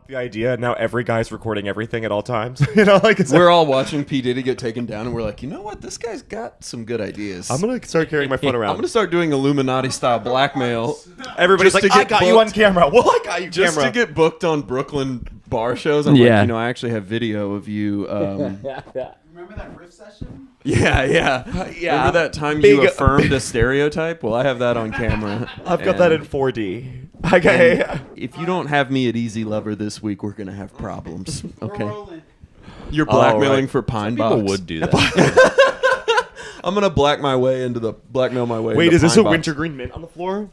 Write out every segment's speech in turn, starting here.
the idea. Now every guy's recording everything at all times. You know, like we're all watching P. Diddy get taken down, and we're like, you know what? This guy's got some good ideas. I'm gonna start carrying my phone around. I'm gonna start doing Illuminati style blackmail. Everybody's like, I got you on camera. Well, I got you just camera. to get booked on Brooklyn bar shows. I'm like, I actually have video of you. Remember that riff session? Yeah. Remember that time you affirmed a stereotype? Well, I have that on camera. I've got that in 4D. Okay. If you don't have me at Easy Lover this week, we're gonna have problems. Okay. You're blackmailing for Pine Box. People would do that. I'm gonna blackmail my way into Wait, is this a wintergreen mint on the floor?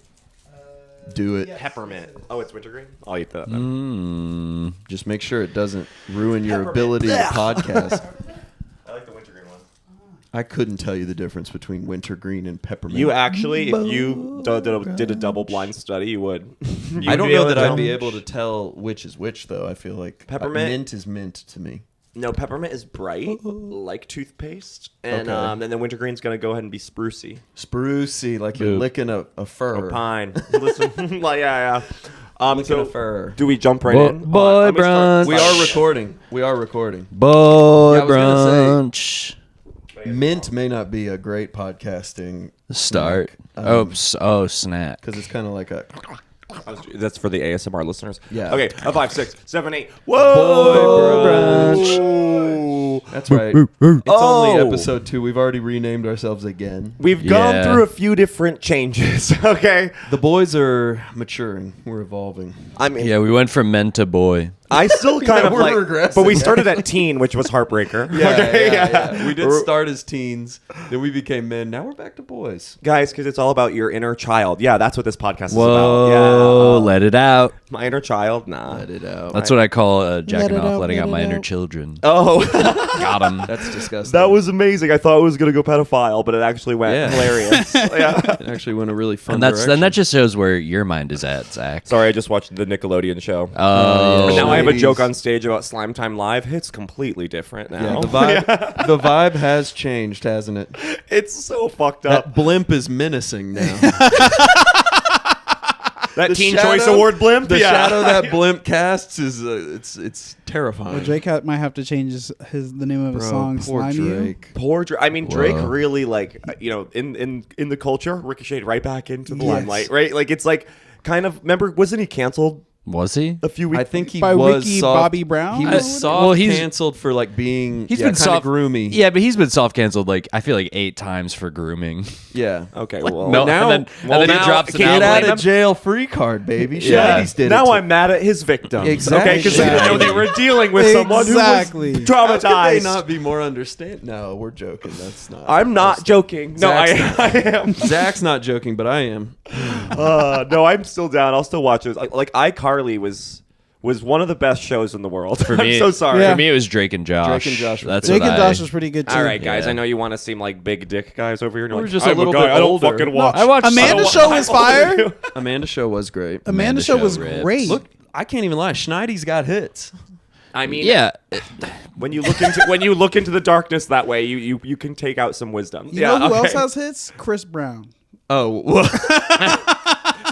Do it. Yes. Peppermint. Oh, it's wintergreen? I'll eat that. Just make sure it doesn't ruin your ability to podcast. I like the wintergreen one. I couldn't tell you the difference between wintergreen and peppermint. You actually, if you did a double-blind study, you would. I don't know that I'd be able to tell which is which, though. I feel like Peppermint? mint is mint to me. No, peppermint is bright, like toothpaste, and then wintergreen's gonna go ahead and be sprucey. Sprucey, like you're licking a fir. Or pine. Listen, like yeah. Licking a fir. Do we jump right in? Boy brunch. We are recording. Boy Yeah, I was gonna brunch. Mint may not be a great podcasting Start. snack, Snap. because it's kind of like a. That's for the ASMR listeners. Yeah. Okay. A 5, 6, 7, 8. Whoa! Boy That's right. It's only episode 2. We've already renamed ourselves again. We've gone through a few different changes. Okay. The boys are maturing. We're evolving. I mean, Yeah, we went from men to boy. I still kind of we're like, regressing. but we started at teen, which was Heartbreaker. Yeah. We did start as teens, then we became men. Now we're back to boys. Guys, because it's all about your inner child. Yeah, that's what this podcast is Whoa, about. Yeah, let it out. my inner child. Nah, Let it out. That's what I call jacking it off, out, letting let out it my inner out. children. Oh, Got him. That's disgusting. that was amazing. I thought it was gonna go pedophile, but it actually went hilarious. Yeah. It actually went a really fun And then that direction. just shows where your mind is at, Zach. Sorry, I just watched the Nickelodeon show. Oh, And now I have a ladies. joke on stage about Slime Time Live. It's completely different now. Yeah, the vibe has changed, hasn't it? It's so fucked up. That blimp is menacing now. That Teen shadow- Choice Award blimp. The shadow that blimp casts is it's terrifying. Well, Drake might have to change the name of his Bro, song. poor Slime You. Drake. Poor Drake. I mean, Drake Whoa. really in the culture ricocheted right back into the Yes. limelight. Right, like it's like kind of. Remember, wasn't he canceled was he? a few weeks? I think he By was Ricky soft, Bobby Brown? He Well, was soft he's- canceled for like being He's yeah, been kinda soft groomy. Yeah, but he's been soft canceled like I feel like 8 times for grooming. Yeah. Okay, well, No, now- and then now- he drops an can't Get album. out of jail free card, baby. Yeah. Shadies did now it. I'm mad at his victims. Exactly. Okay, because they didn't know they were dealing with someone who Exactly. was How could they traumatized. not be more understand? No, we're joking. That's not. I'm not joking. No, I Zach's am. Zach's not joking, but I am. No, I'm still down. I'll still watch it. Like iCarly was one of the best shows in the world. For me, I'm so sorry. Yeah. For me, it was Drake and Josh. Drake and Josh was That's Drake what and Josh was pretty good too. All right, guys. Yeah. I know you want to seem like big dick guys over here. And you're We're like, just a I'm little guy. bit I don't older. fucking watch. I watched Amanda's show was fire. Amanda show was great. Amanda's show was ripped. great. Look, I can't even lie. Schneidy's got hits. I mean, Yeah, when you look into the darkness that way, you can take out some wisdom. You know who else okay. has hits? Chris Brown. Oh, well,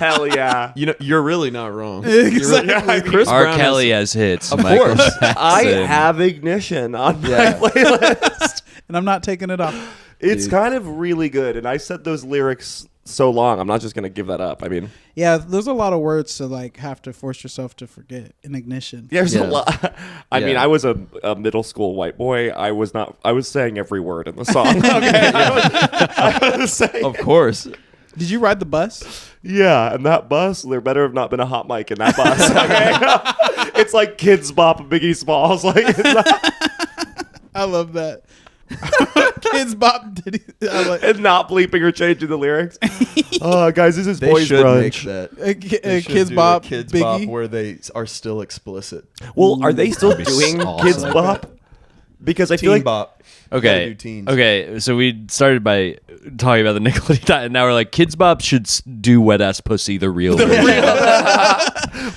Hell yeah. you know, you're really not wrong. Exactly. Yeah, I mean, Chris R. Brown Kelly has, has hits. Of Michael course. I Jackson. have Ignition on Yeah. my playlist. And I'm not taking it off. It's Dude. kind of really good, and I said those lyrics so long. I'm not just gonna give that up. I mean, Yeah, there's a lot of words to like have to force yourself to forget in Ignition. there's Yeah. a lot. I mean, Yeah. I was a middle school white boy. I was saying every word in the song. Okay, I was saying. Of course. Did you ride the bus? Yeah, and that bus, there better have not been a hot mic in that bus. Okay? It's like Kids Bop, Biggie Smalls. Like, it's not, I love that. Kids Bop Diddy. I like, and not bleeping or changing the lyrics. Guys, this is They Boys should make Brunch. that. Kids Kids Bop, Kids Bop, Biggie. where they are still explicit. Well, are they still That'd be doing awesome. Kids Like Bop? Because I feel Teen like Bop. Okay. do teens. Okay. So we started by talking about the Nickelodeon, and now we're like, Kids Bop should do Wet Ass Pussy the real version.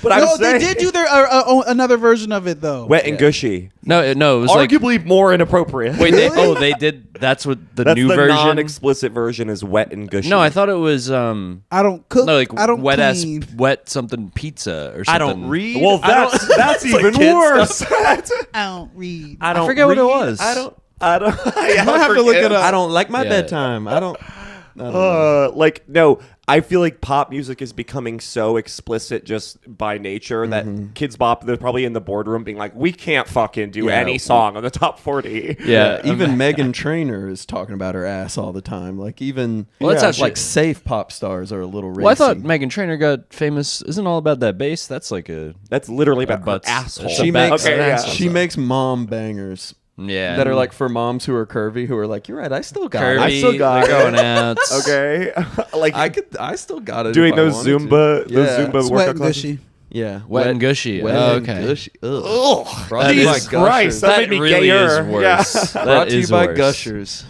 But I'm No, saying they did do their another version of it though. Wet and Gushy. No, it was like. Arguably more inappropriate. Wait, they did. That's what That's new the version. non-explicit version is Wet and Gushy. No, I thought it was I don't cook. no, like I don't wet clean. wet something pizza or something. I don't read. Well, I don't- that's It's like even kid worse. stuff. I don't read. I don't forget what it read. was. I don't. I don't. I have to look it up. I don't like my Yeah. bedtime. I don't know. Like no, I feel like pop music is becoming so explicit just by nature that Kids Bop, they're probably in the boardroom being like, we can't fucking do Yeah. any song on the top 40. Yeah, Even Megan Trainor is talking about her ass all the time. Like even Well, that's actually- like safe pop stars are a little racy. Well, I thought Meghan Trainor got famous. Isn't all about that bass? That's like a That's literally about her butts. asshole. she back- makes okay, yeah. she makes mom bangers yeah that are like for moms who are curvy who are like, you're right, I still got curvy. it. I still got they're it. going out. Okay, like I still got it. doing if I those wanted to. Zumba, those Yeah. Zumba Sweat workout and classes. gushy. Yeah, Wet and gushy. Wet Oh, and okay. gushy. Ugh. Ugh, Brought to you by Jesus Gushers. Christ, that made me really gayer. is worse. Yeah. That Brought to you is by worse. Gushers.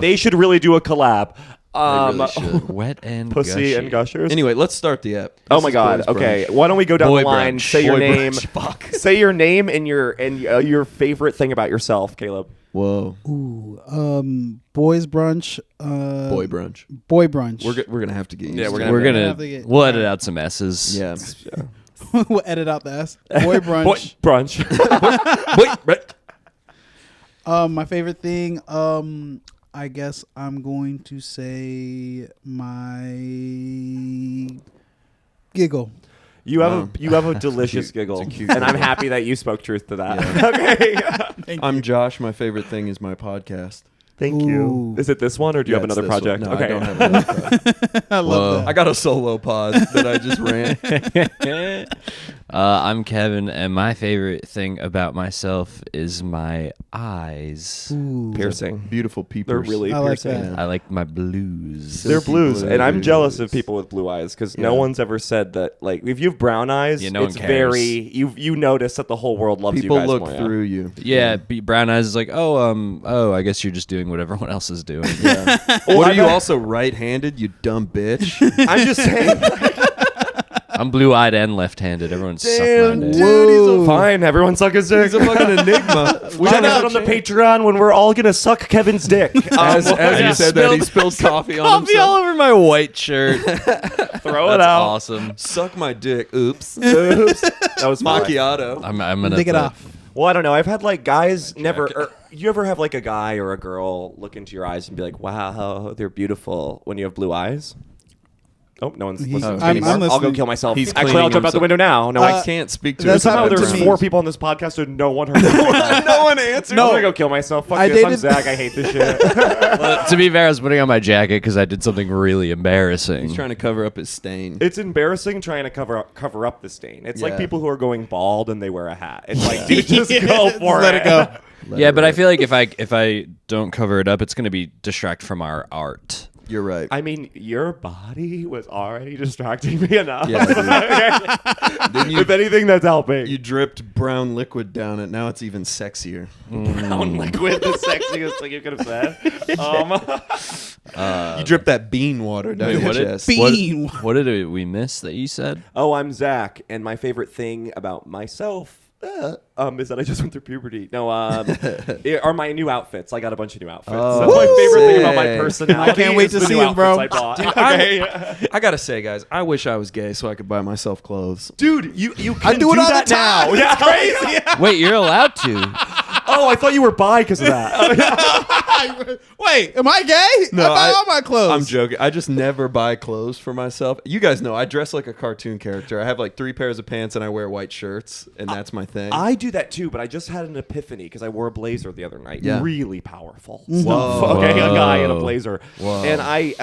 They should really do a collab. They really should. Wet and Pussy gushy. and Gushers. Anyway, let's start the app. Oh This my is God. Boys Okay, Brunch. why don't we go down Boy the line? brunch. Say your Boy name. brunch. Fuck. Say your name and your favorite thing about yourself, Caleb. Whoa. Ooh, boys brunch. Boy brunch. Boy brunch. We're gonna have to get used Yeah, to we're it. gonna- We're have gonna to get- we'll edit out some S's. Yeah. We'll edit out the S. Boy brunch. Boy, brunch. My favorite thing. I guess I'm going to say my giggle. You have a delicious giggle, It's a cute and I'm giggle. happy that you spoke truth to that. Okay. I'm Josh. My favorite thing is my podcast. Thank Ooh. you. Is it this one, or do you have Yeah, it's another this project? one. No, Okay. I don't have another project. I love Whoa. I got a solo pod that I just ran. I'm Kevin, and my favorite thing about myself is my eyes. that. Ooh. Piercing. Beautiful people. They're really I like piercing. that. I like my blues. They're Silky blues, and I'm blues. jealous of people with blue eyes because no Yeah. one's ever said that. Like, if you have brown eyes, Yeah, no one it's cares. very you notice that the whole world loves People you guys look more. through you. Yeah, brown eyes is like, oh, I guess you're just doing what everyone else is doing. Yeah. Well, What are I've you had- also right-handed? You dumb bitch. I'm just saying. I'm blue-eyed and left-handed. Everyone suck my Damn, dick. dude, Whoa. fine. Everyone suck his dick. He's a fucking enigma. We Check don't us have out on the change. Patreon when we're all gonna suck Kevin's dick. As I you said that, he spilled coffee on Coffee all himself. over my white shirt. Throw it That's out. awesome. Suck my dick. Oops. Oops. That was fine. Macchiato. I'm gonna Lick it put- off. Well, I don't know. I've had like guys never. You ever have like a guy or a girl look into your eyes and be like, "Wow, they're beautiful" when you have blue eyes? Oh, no one's listening to me I'm anymore. I'll go listening. kill myself. He's Actually, I'll cleaning jump out the himself. window now. No, I I can't speak to that's this. how somehow it there's to me. 4 people on this podcast and no one heard. No one answered. No. I'm gonna go kill myself. Fuck I this. I'm dated- Zack. I hate this shit. To be fair, I was putting on my jacket because I did something really embarrassing. He's trying to cover up his stain. It's embarrassing trying to cover up the stain. It's like Yeah. people who are going bald and they wear a hat. It's like, dude, just go for Let it go. Yeah, but I feel like if I don't cover it up, it's gonna be distract from our art. You're right. I mean, your body was already distracting me enough. Yeah, dude. Then If anything, that's helping. you dripped brown liquid down it. Now it's even sexier. Brown liquid, the sexiest thing you could have said. You dripped that bean water down Wait, your what did- chest. Bean. What did we miss that you said? Oh, I'm Zack, and my favorite thing about myself is that I just went through puberty. No, are my new outfits. I got a bunch of new outfits. Oh, That's my favorite thing about my sick. personality. I can't wait is to the see new them, bro. outfits I bought. Dude, Okay. I gotta say, guys, I wish I was gay so I could buy myself clothes. Dude, you can do it all that the time. now. Yeah, crazy. Wait, you're allowed to. Oh, I thought you were bi because of that. Wait, am I gay? No, I buy I- all my clothes. I'm joking. I just never buy clothes for myself. You guys know I dress like a cartoon character. I have like 3 pairs of pants and I wear white shirts, and that's my thing. I do that too, but I just had an epiphany because I wore a blazer the other night. Yeah. Really powerful Mm-hmm. stuff. Whoa. Okay, a guy in a Whoa. blazer. Whoa. And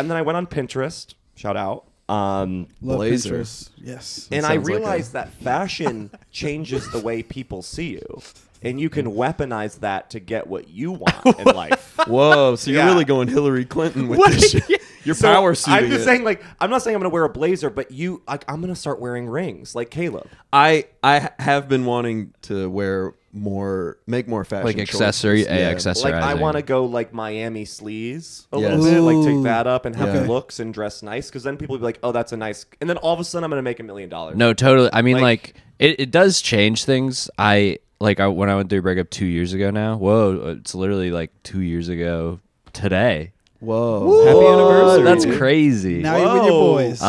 then I went on Pinterest. Shout out. Love Blazer. Pinterest. Yes. And I sounds like realized that fashion changes the way people see you. And you can weaponize that to get what you want in life. Whoa, so you're Yeah. really going Hillary Clinton with What? this shit. You're So, power suiting I'm just it. saying, like, I'm not saying I'm going to wear a blazer, but I'm going to start wearing rings like Caleb. I have been wanting to wear make more fashion Like choices. accessory, Yeah. accessorizing. Like I want to go like Miami sleaze a Yes. little bit, like Ooh. take that up and have Okay. looks and dress nice, because then people will be like, oh, that's a nice, and then all of a sudden I'm gonna make $1 million. No, totally. I mean, Like- like it does change things. When I went through a breakup 2 years ago now. Whoa, it's literally like 2 years ago today. Whoa. Happy anniversary. That's dude. crazy. Now you're with your Whoa. boys.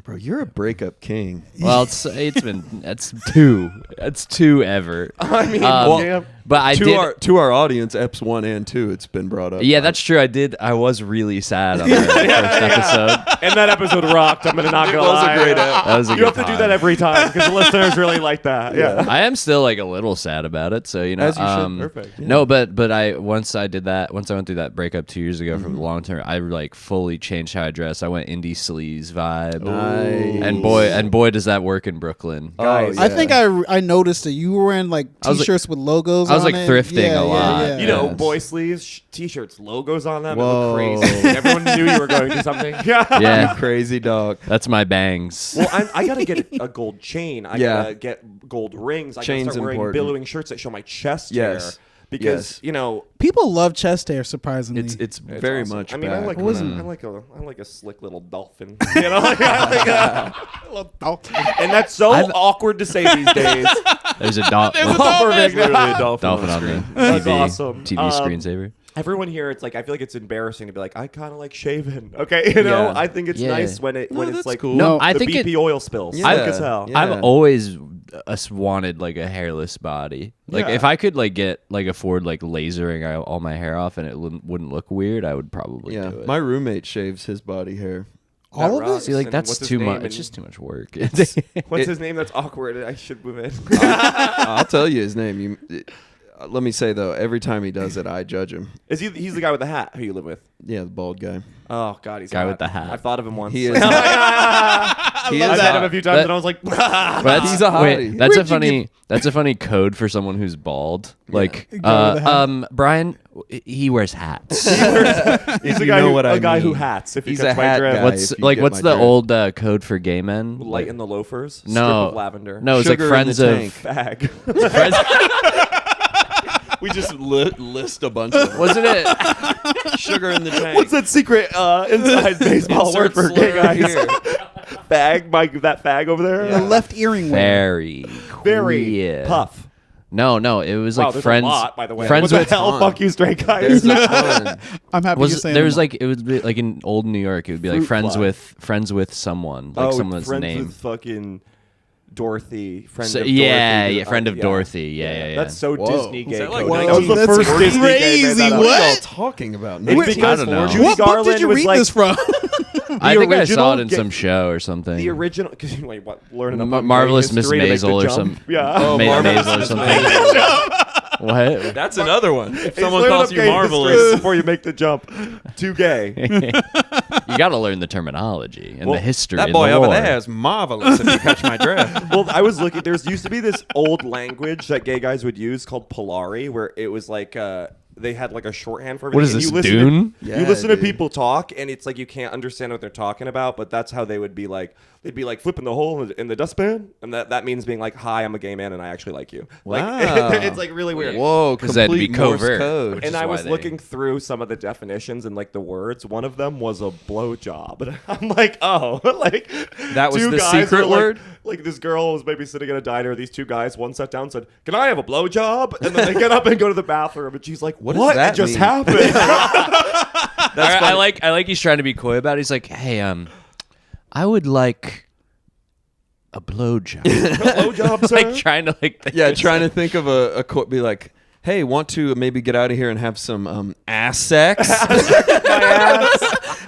Bro, you're a breakup king. Well, it's been that's two. That's two ever. I mean, Yeah. But I did. To our audience, Eps 1 and 2, it's been brought up. Yeah, that's true. I was really sad on the first episode. and that episode rocked. I'm gonna not It gonna was lie. a great ep. That was a You good have to do time. that every time because the listeners really like that. Yeah. I am still like a little sad about it. So As you should. Perfect. Yeah. No, but once I went through that breakup 2 years ago from the long term, I like fully changed how I dress. I went indie sleaze vibe. Nice. And boy does that work in Brooklyn. Guys, Oh, I yeah. think I noticed that you were wearing like I was, like- t-shirts with logos. I was, on like, it. thrifting Yeah, a yeah, lot. yeah. You know, Yes. boy sleeves, t-shirts, logos on them. It Whoa. looked crazy. Everyone knew you were going to do something. Yeah. Yeah, Crazy dog. that's my bangs. Well, I gotta get a gold chain. I Yeah. gotta get gold rings. I Chain's gotta start wearing important. billowing shirts that show my chest Yes. hair. Because Yes. you know People love chest hair. Surprisingly, It's it's very awesome. much I mean, back. I like What I like a slick little dolphin. You know, and that's so I've- awkward to say these days. There's a dolphin. Perfect. literally a dolphin, Dolphin on the That's TV, awesome. TV screensaver. Everyone here, it's like I feel like it's embarrassing to be like I kind of like shaving. Okay, you know, Yeah. I think it's Yeah. nice when No, it's that's like cool. No, I the think BP oil spills. Yeah. Sick as hell. Yeah. I've always wanted like a hairless body. Like Yeah. if I could like afford like lasering all my hair off and it wouldn't look weird, I would probably Yeah. do it. My roommate shaves his body hair. all of rocks. it. See, like And that's what's his too name much. and- It's just too much work. What's his name? That's awkward. I should move in. I'll tell you his name. Let me say though, every time he does it, I judge him. Is he? He's the guy with the hat who you live with. Yeah, the bald guy. Oh God, he's Guy hot. with the hat. I've thought of him once. He is. I've he is met him hot. a few times, That- and I was like, That's, He's a hottie. That's a Where'd you funny. That's a funny code for someone who's bald. Like, Guy with a hat. Brian, he wears hats. he's If a you guy, know who, what I a guy who mean. hats. If He's you a catch my hat drift. guy. What's if you like? get What's my the drift. old code for gay men? Light Like, in the loafers. No. Strip of lavender. no, it's Sugar in like friends the of. tank. Fag. Friends, We just list a bunch of them. wasn't it? Sugar in the tank. What's that secret inside baseball word Insert for gay slur guys? here. Fag, that fag over there. The left earring. wear. Very, Very queer. puff. No, it was Wow, like there's friends. a lot, by the way. Friends what with the hell? ton. Fuck you, straight There's guys. a ton. I'm happy you're Was saying there was them. like it would be like in old New York? It would be like Fruit fly. friends with someone, like someone's friends name. with fucking Dorothy. Friend So- of yeah, Dorothy. yeah, friend of Dorothy. Yeah. That's so Whoa. Disney Is gay that like code. Whoa, That was the that's first Disney gay crazy. made that up. What? What are y'all talking about? It's I because don't know. What book Garland did you was read like, this from? I think I saw original it in ga- some show or something. The original, because wait, what? Learning about Marvelous gay Miss history to make the Maisel or jump? some. Yeah. Oh, Marvelous Maisel or Miss something. What? That's another one. If He's someone learning calls up you gay marvelous, history before you make the jump. Too gay. You got to learn the terminology and Well, the history. that and boy the over lore. there is marvelous. If you catch my drift. Well, I was looking. There's used to be this old language that gay guys would use called Polari, where it was like they had like a shorthand for everything. What is and this, you listen Dune? To, Yeah, you listen to dude. people talk, and it's like you can't understand what they're talking about, but that's how they would be like. They'd be like flipping the hole in the dustbin, and that means being like, "Hi, I'm a gay man, and I actually like you." Like, Wow. it's like really weird. Whoa, 'Cause that'd be complete Morse covert. code. Which And is I why was they- looking through some of the definitions and like the words. One of them was a blowjob. And I'm like, oh, like That was two the guys secret were, like- word? Like this girl was maybe sitting at a diner. These two guys, one sat down and said, "Can I have a blowjob?" And then they get up and go to the bathroom, and she's like, What "What, does that It just mean?" happened?" I like he's trying to be coy about it. He's like, hey, I would like a blowjob. Blowjob, sir. Like trying to like. Yeah, trying to think of a quote. Be like, hey, want to maybe get out of here and have some ass sex?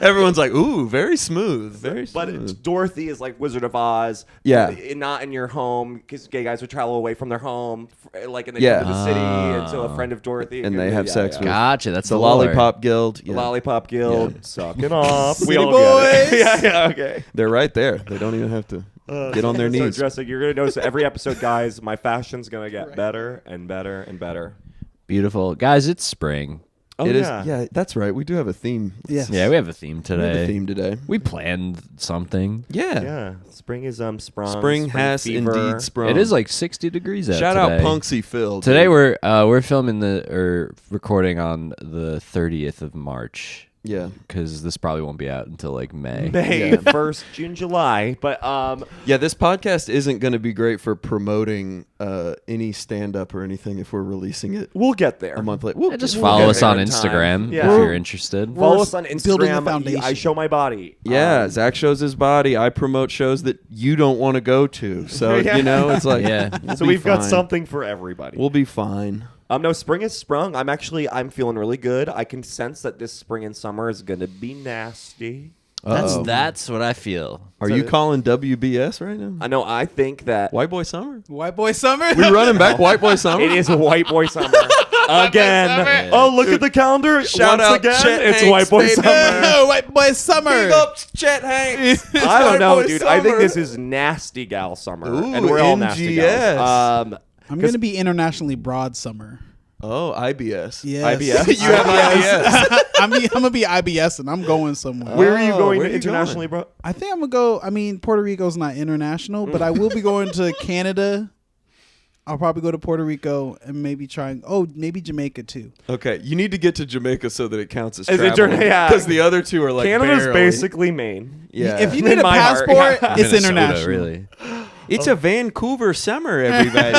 Everyone's like, ooh, very smooth, very But smooth. Dorothy is like Wizard of Oz. Yeah. Not in your home, because gay guys would travel away from their home, like in the, Yeah. to the city, and so a friend of Dorothy. And they have sex with Gotcha. That's the the lore. Lollipop Guild. The Yeah. Lollipop Guild, Yeah. sucking off. we City all get it. boys. yeah, okay. They're right there. They don't even have to get on their So knees. dressing, you're gonna notice every episode, guys. My fashion's gonna get better and better and better. Beautiful, guys. It's spring. Oh, It is. yeah. Yeah, that's right. We do have a theme. Yes. Yeah, we have a theme We today. have a theme today. We planned something. Yeah. Yeah. Spring is sprung. Spring has fever. indeed sprung. It is like 60 degrees out Shout today. out Punksy Phil. Today dude. we're filming recording on the 30th of March. Yeah. Because this probably won't be out until like May. May Yeah. 1st, June, July. But Yeah, this podcast isn't going to be great for promoting any stand-up or anything if we're releasing it we'll get there. a month later. Yeah, just we'll follow get us there on in time. Instagram Yeah. if you're interested. Follow us on building the Instagram. foundation. I show my body. Yeah, Zach shows his body. I promote shows that you don't want to go to. So, Yeah. you know, it's like, Yeah. we'll So be we've got fine. something for everybody. We'll be fine. No, spring has sprung. I'm feeling really good. I can sense that this spring and summer is gonna be nasty. Uh-oh. That's what I feel. Are So- you calling WBS right now? I know. I think that White Boy Summer? White boy summer. We running back White Boy Summer? it is a white boy summer again. summer. Oh, look at the calendar. Shout Once out again, Chet it's Hanks, white boy baby. summer. White boy summer. Big ups, Chet Hanks. It's I don't White know, Boy dude. I think Summer. this is nasty gal summer, Ooh, and we're all nasty NGS. gals. I'm gonna be internationally broad summer. Oh, IBS. Yes. IBS? You have IBS. I'm gonna be IBS and I'm going somewhere. Where are you going where are you internationally, bro? I think I'm gonna go. I mean, Puerto Rico's not international, but I will be going to Canada. I'll probably go to Puerto Rico and maybe maybe Jamaica too. Okay, you need to get to Jamaica so that it counts as Is it travel. yeah. Because the other two are like Canada's barely. basically Maine. Yeah. If you In need a my heart, passport, yeah. it's Minnesota, international. really. It's a Vancouver summer, everybody.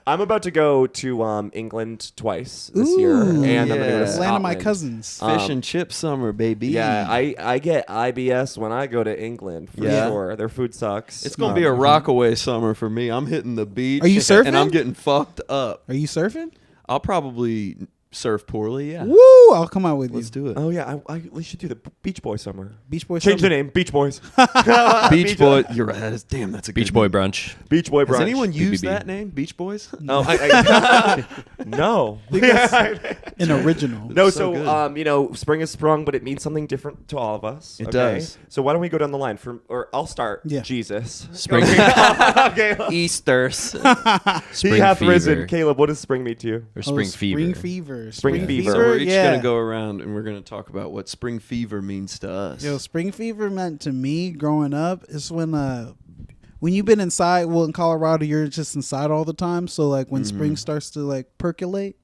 I'm about to go to England twice this year, and I'm gonna go to yeah. It's land of my Scotland. cousins. Fish and chip summer, baby. Yeah, I get IBS when I go to England for Yeah. sure. Their food sucks. It's gonna be a rockaway summer for me. I'm hitting the beach. Are you surfing? And I'm getting fucked up. Are you surfing? I'll probably surf poorly. Yeah. Woo! I'll come out with you. Let's do it. Oh yeah, we should do the Beach Boy summer. Beach boy. Change the summer. name, Beach Boys. Beach Boy. You're right. Damn, that's a good Beach Boy name. brunch. Beach Boy brunch. Has anyone used BBB. that name, Beach Boys? No, no. An original. No, So so, good. spring has sprung, but it means something different to all of us. It okay? does. So why don't we go down the line or I'll start. Yeah. Jesus. Spring, Okay. Easters. He spring hath fever. risen. Caleb, what does spring mean to you? Or spring fever. Spring fever. Spring fever. So we're each yeah. gonna go around and we're gonna talk about what spring fever means to us. Yo, spring fever meant to me growing up is when you've been inside. Well, in Colorado, you're just inside all the time. So like when spring starts to like percolate,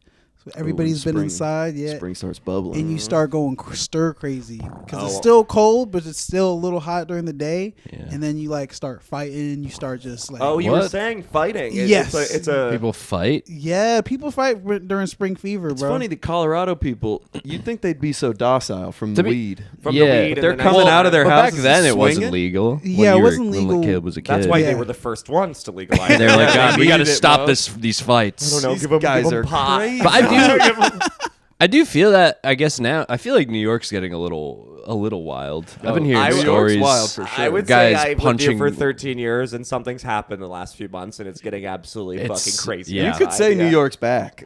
so everybody's been spring. inside. Yeah. Spring starts bubbling. And you start going stir crazy because it's Oh. still cold, but it's still a little hot during the day. Yeah. And then you like start fighting. You start just like, Oh, you were What? saying fighting. Yes. It's a People fight. yeah, people fight during spring fever, It's bro. funny, the Colorado people, you'd think they'd be so docile from To the be- weed. from Yeah, the weed. but they're and the coming nice- out of their But back houses then, it swinging? wasn't legal. when Yeah, it you were- wasn't when legal. the kid was a kid. That's why Yeah. they were the first ones to legalize. They're like, it. God, we needed got to it, stop bro. these fights. I don't know. These Give 'em guys are pot. crazy. But I do feel that. I guess now I feel like New York's getting a little wild. I've been hearing I- New York's stories. wild for sure. I would Guys say I've punching- lived here for 13 years, and something's happened in the last few months, and it's getting absolutely It's- fucking crazy. yeah. You could say New York's back.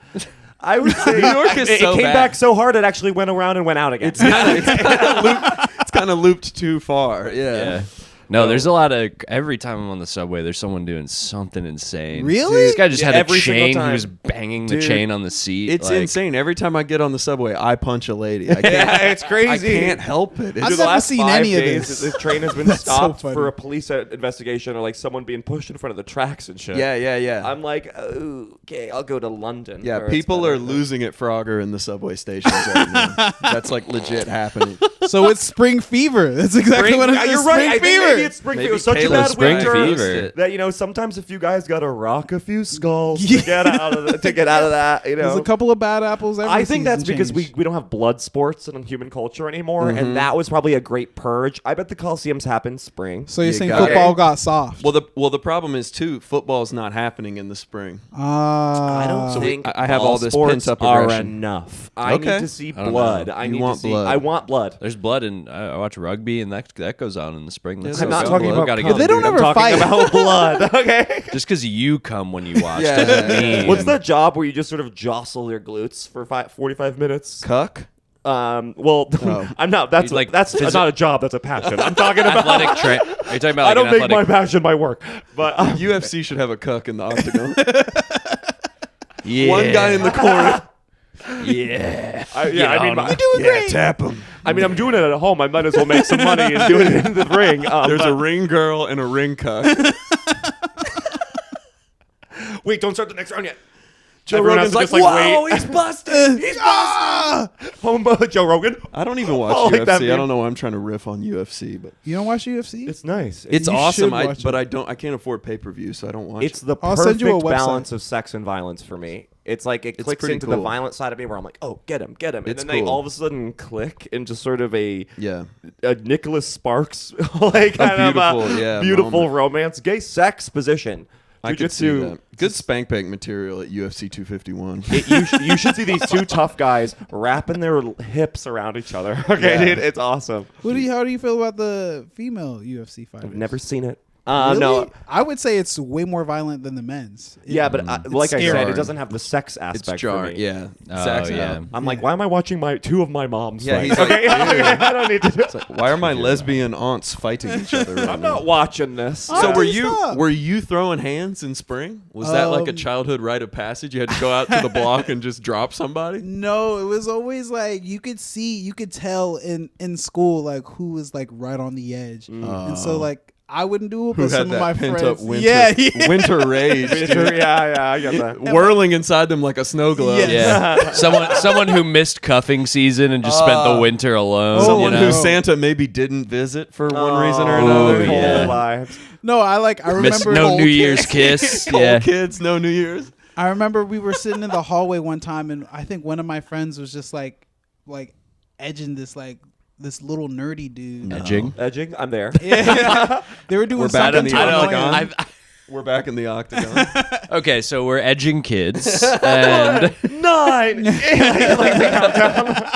I would say New York is it so came bad. back so hard it actually went around and went out again. It's kind of looped too far. Yeah. Yeah. No, there's a lot of. Every time I'm on the subway, there's someone doing something insane. Really? This guy just Yeah, had a every single chain. He time. was banging the Dude, chain on the seat. It's like, insane. Every time I get on the subway, I punch a lady. I can't, Yeah, it's crazy. I can't help it. It's I've Dude, never the last seen 5 any of days, this. this train has been That's so stopped funny. for a police investigation or like someone being pushed in front of the tracks and shit. yeah. I'm like, oh, okay, I'll go to London. Yeah, where it's people better. are losing it Frogger in the subway stations right now. That's like legit happening. So it's spring fever. That's exactly Spring, what it is. you're Spring right. I think fever. maybe it's spring Maybe fever. It was such a Caleb's bad spring winter fever. that sometimes if you guys got to rock a few skulls to get out of that. There's a couple of bad apples every I think that's season because change. we don't have blood sports in human culture anymore, and that was probably a great purge. I bet the Coliseums happen spring. So you're You saying got football it. got soft? Well, the problem is too. Football's not happening in the spring. I don't So think I have ball all this sports pent-up are aggression. enough. I Okay. need to see don't blood. know. I You need want to see. blood. I want blood. There's blood, and I watch rugby, and that goes on in the spring. That's I'm I'm so not good. talking blood. about Gotta cum, get They don't dude. I'm ever talking fight. about blood. Okay. Just because you come when you watch Yeah. doesn't mean. What's that job where you just sort of jostle your glutes for 45 minutes? Cuck. Well, Oh. I'm not. That's Like that's not a job. That's a passion. I'm talking about. athletic train? Are you talking about? Like I don't an make my athletic- passion my work, but UFC should have a cuck in the octagon. Yeah. One guy in the corner. Yeah. I mean, You're doing great. Tap him. I mean, I'm doing it at home. I might as well make some money and do it in the ring. There's a ring girl and a ring cuck. Wait, don't start the next round yet. Joe Everyone Rogan's has to like, just, like, whoa, wait. he's busted. He's busted. Joe Rogan. I don't even watch Oh, like that UFC. I meme. don't know why I'm trying to riff on UFC, but You don't watch UFC? It's nice. it's You awesome. should watch But it. I can't afford pay-per-view, so I don't watch It's it. the I'll send you a perfect website. balance of sex and violence for me. It's like it clicks pretty into the cool. violent side of me where I'm like, oh, get him. And It's then they cool. all of a sudden click in just sort of a Yeah. Nicholas Sparks like kind of beautiful moment. romance, gay sex position. I could see Jiu-jitsu. that. Good spank bank material at UFC 251. You should see these two tough guys wrapping their hips around each other. Okay, Yeah. dude, it's awesome. How do you feel about the female UFC fighters? I've never seen it. Really? No. I would say it's way more violent than the men's. Yeah, but like I said, scary. it doesn't have the sex It's aspect for jarring. me. Yeah. Oh, Zack's yeah. out. I'm like, why am I watching two of my moms? Yeah, fight? he's like, okay, dude. I don't need to do it. Why are my lesbian aunts fighting each other right I'm now? not watching this. So Oh, were stop. you throwing hands in spring? Was that like a childhood rite of passage? You had to go out to the block and just drop somebody? No, it was always like you could tell in school like who was like right on the edge, and so like I wouldn't do it, Who but had some that of my pent friends, up winter, yeah. winter rage, yeah, I get that. whirling inside them like a snow globe? Yes. Yeah. Someone who missed cuffing season and just spent the winter alone. Someone you know? who Santa maybe didn't visit for one reason or Oh, another. yeah. whole lives. No, I Missed remember no New Year's kiss. Cold Yeah. kids, no New Year's. I remember we were sitting in the hallway one time, and I think one of my friends was just like edging this little nerdy dude. Edging, I'm there. Yeah, they were doing We're back something in to the annoy octagon. him. We're back in the octagon. Okay, so we're edging kids, and 9. like the countdown.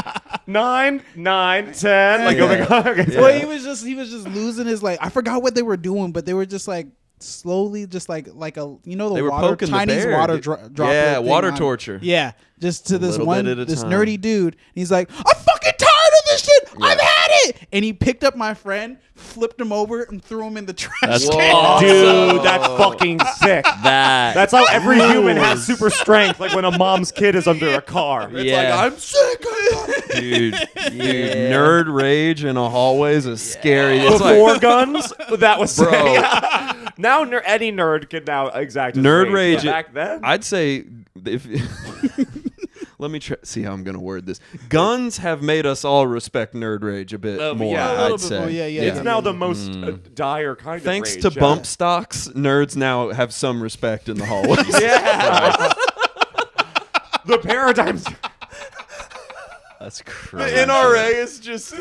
9, 9, 10. Like, oh my God. Okay. Well, he was just losing his I forgot what they were doing, but they were just like slowly, just like a the They were water poking the Chinese bear. water droplet. Yeah, thing water on- torture. Yeah, just to this little one bit at a this time. nerdy dude. And he's like, I'm fucking tired of this shit. I've had it. And he picked up my friend, flipped him over, and threw him in the trash That's can. awesome. Dude, that's fucking sick. that's That's how every human has super strength, like when a mom's kid is under a car. It's Yeah. like, I'm sick. Dude, nerd rage in a hallway is a scary. It's like, Before guns, that was Bro. sick. Now any nerd can now exact his nerd rage. rage. But back then, I'd say if. Let me see how I'm going to word this. Guns have made us all respect nerd rage a bit more. yeah. A little I'd bit say. more, yeah. it's now the most dire kind Thanks of to rage. bump stocks, nerds now have some respect in the hallways. Yeah. The paradigms. that's The crazy. NRA is just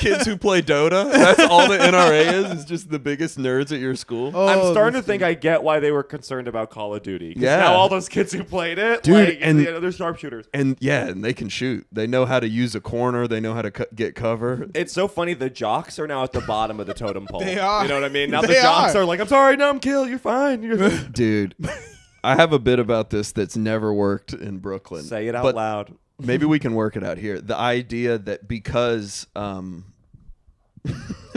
kids who play Dota. That's all the NRA is just the biggest nerds at your school. I'm Oh, starting to this think I get why they were concerned about Call of Duty. 'Cause Yeah. now all those kids who played it, Dude, like, and- they're sharpshooters. And yeah, and they can shoot. They know how to use a corner. They know how to get cover. It's so funny. The jocks are now at the bottom of the totem pole. They are. You know what I mean? Now the They jocks are. are like, I'm sorry, no, I'm killed. You're fine. Dude, I have a bit about this that's never worked in Brooklyn. Say it out but loud. Maybe we can work it out here. The idea that because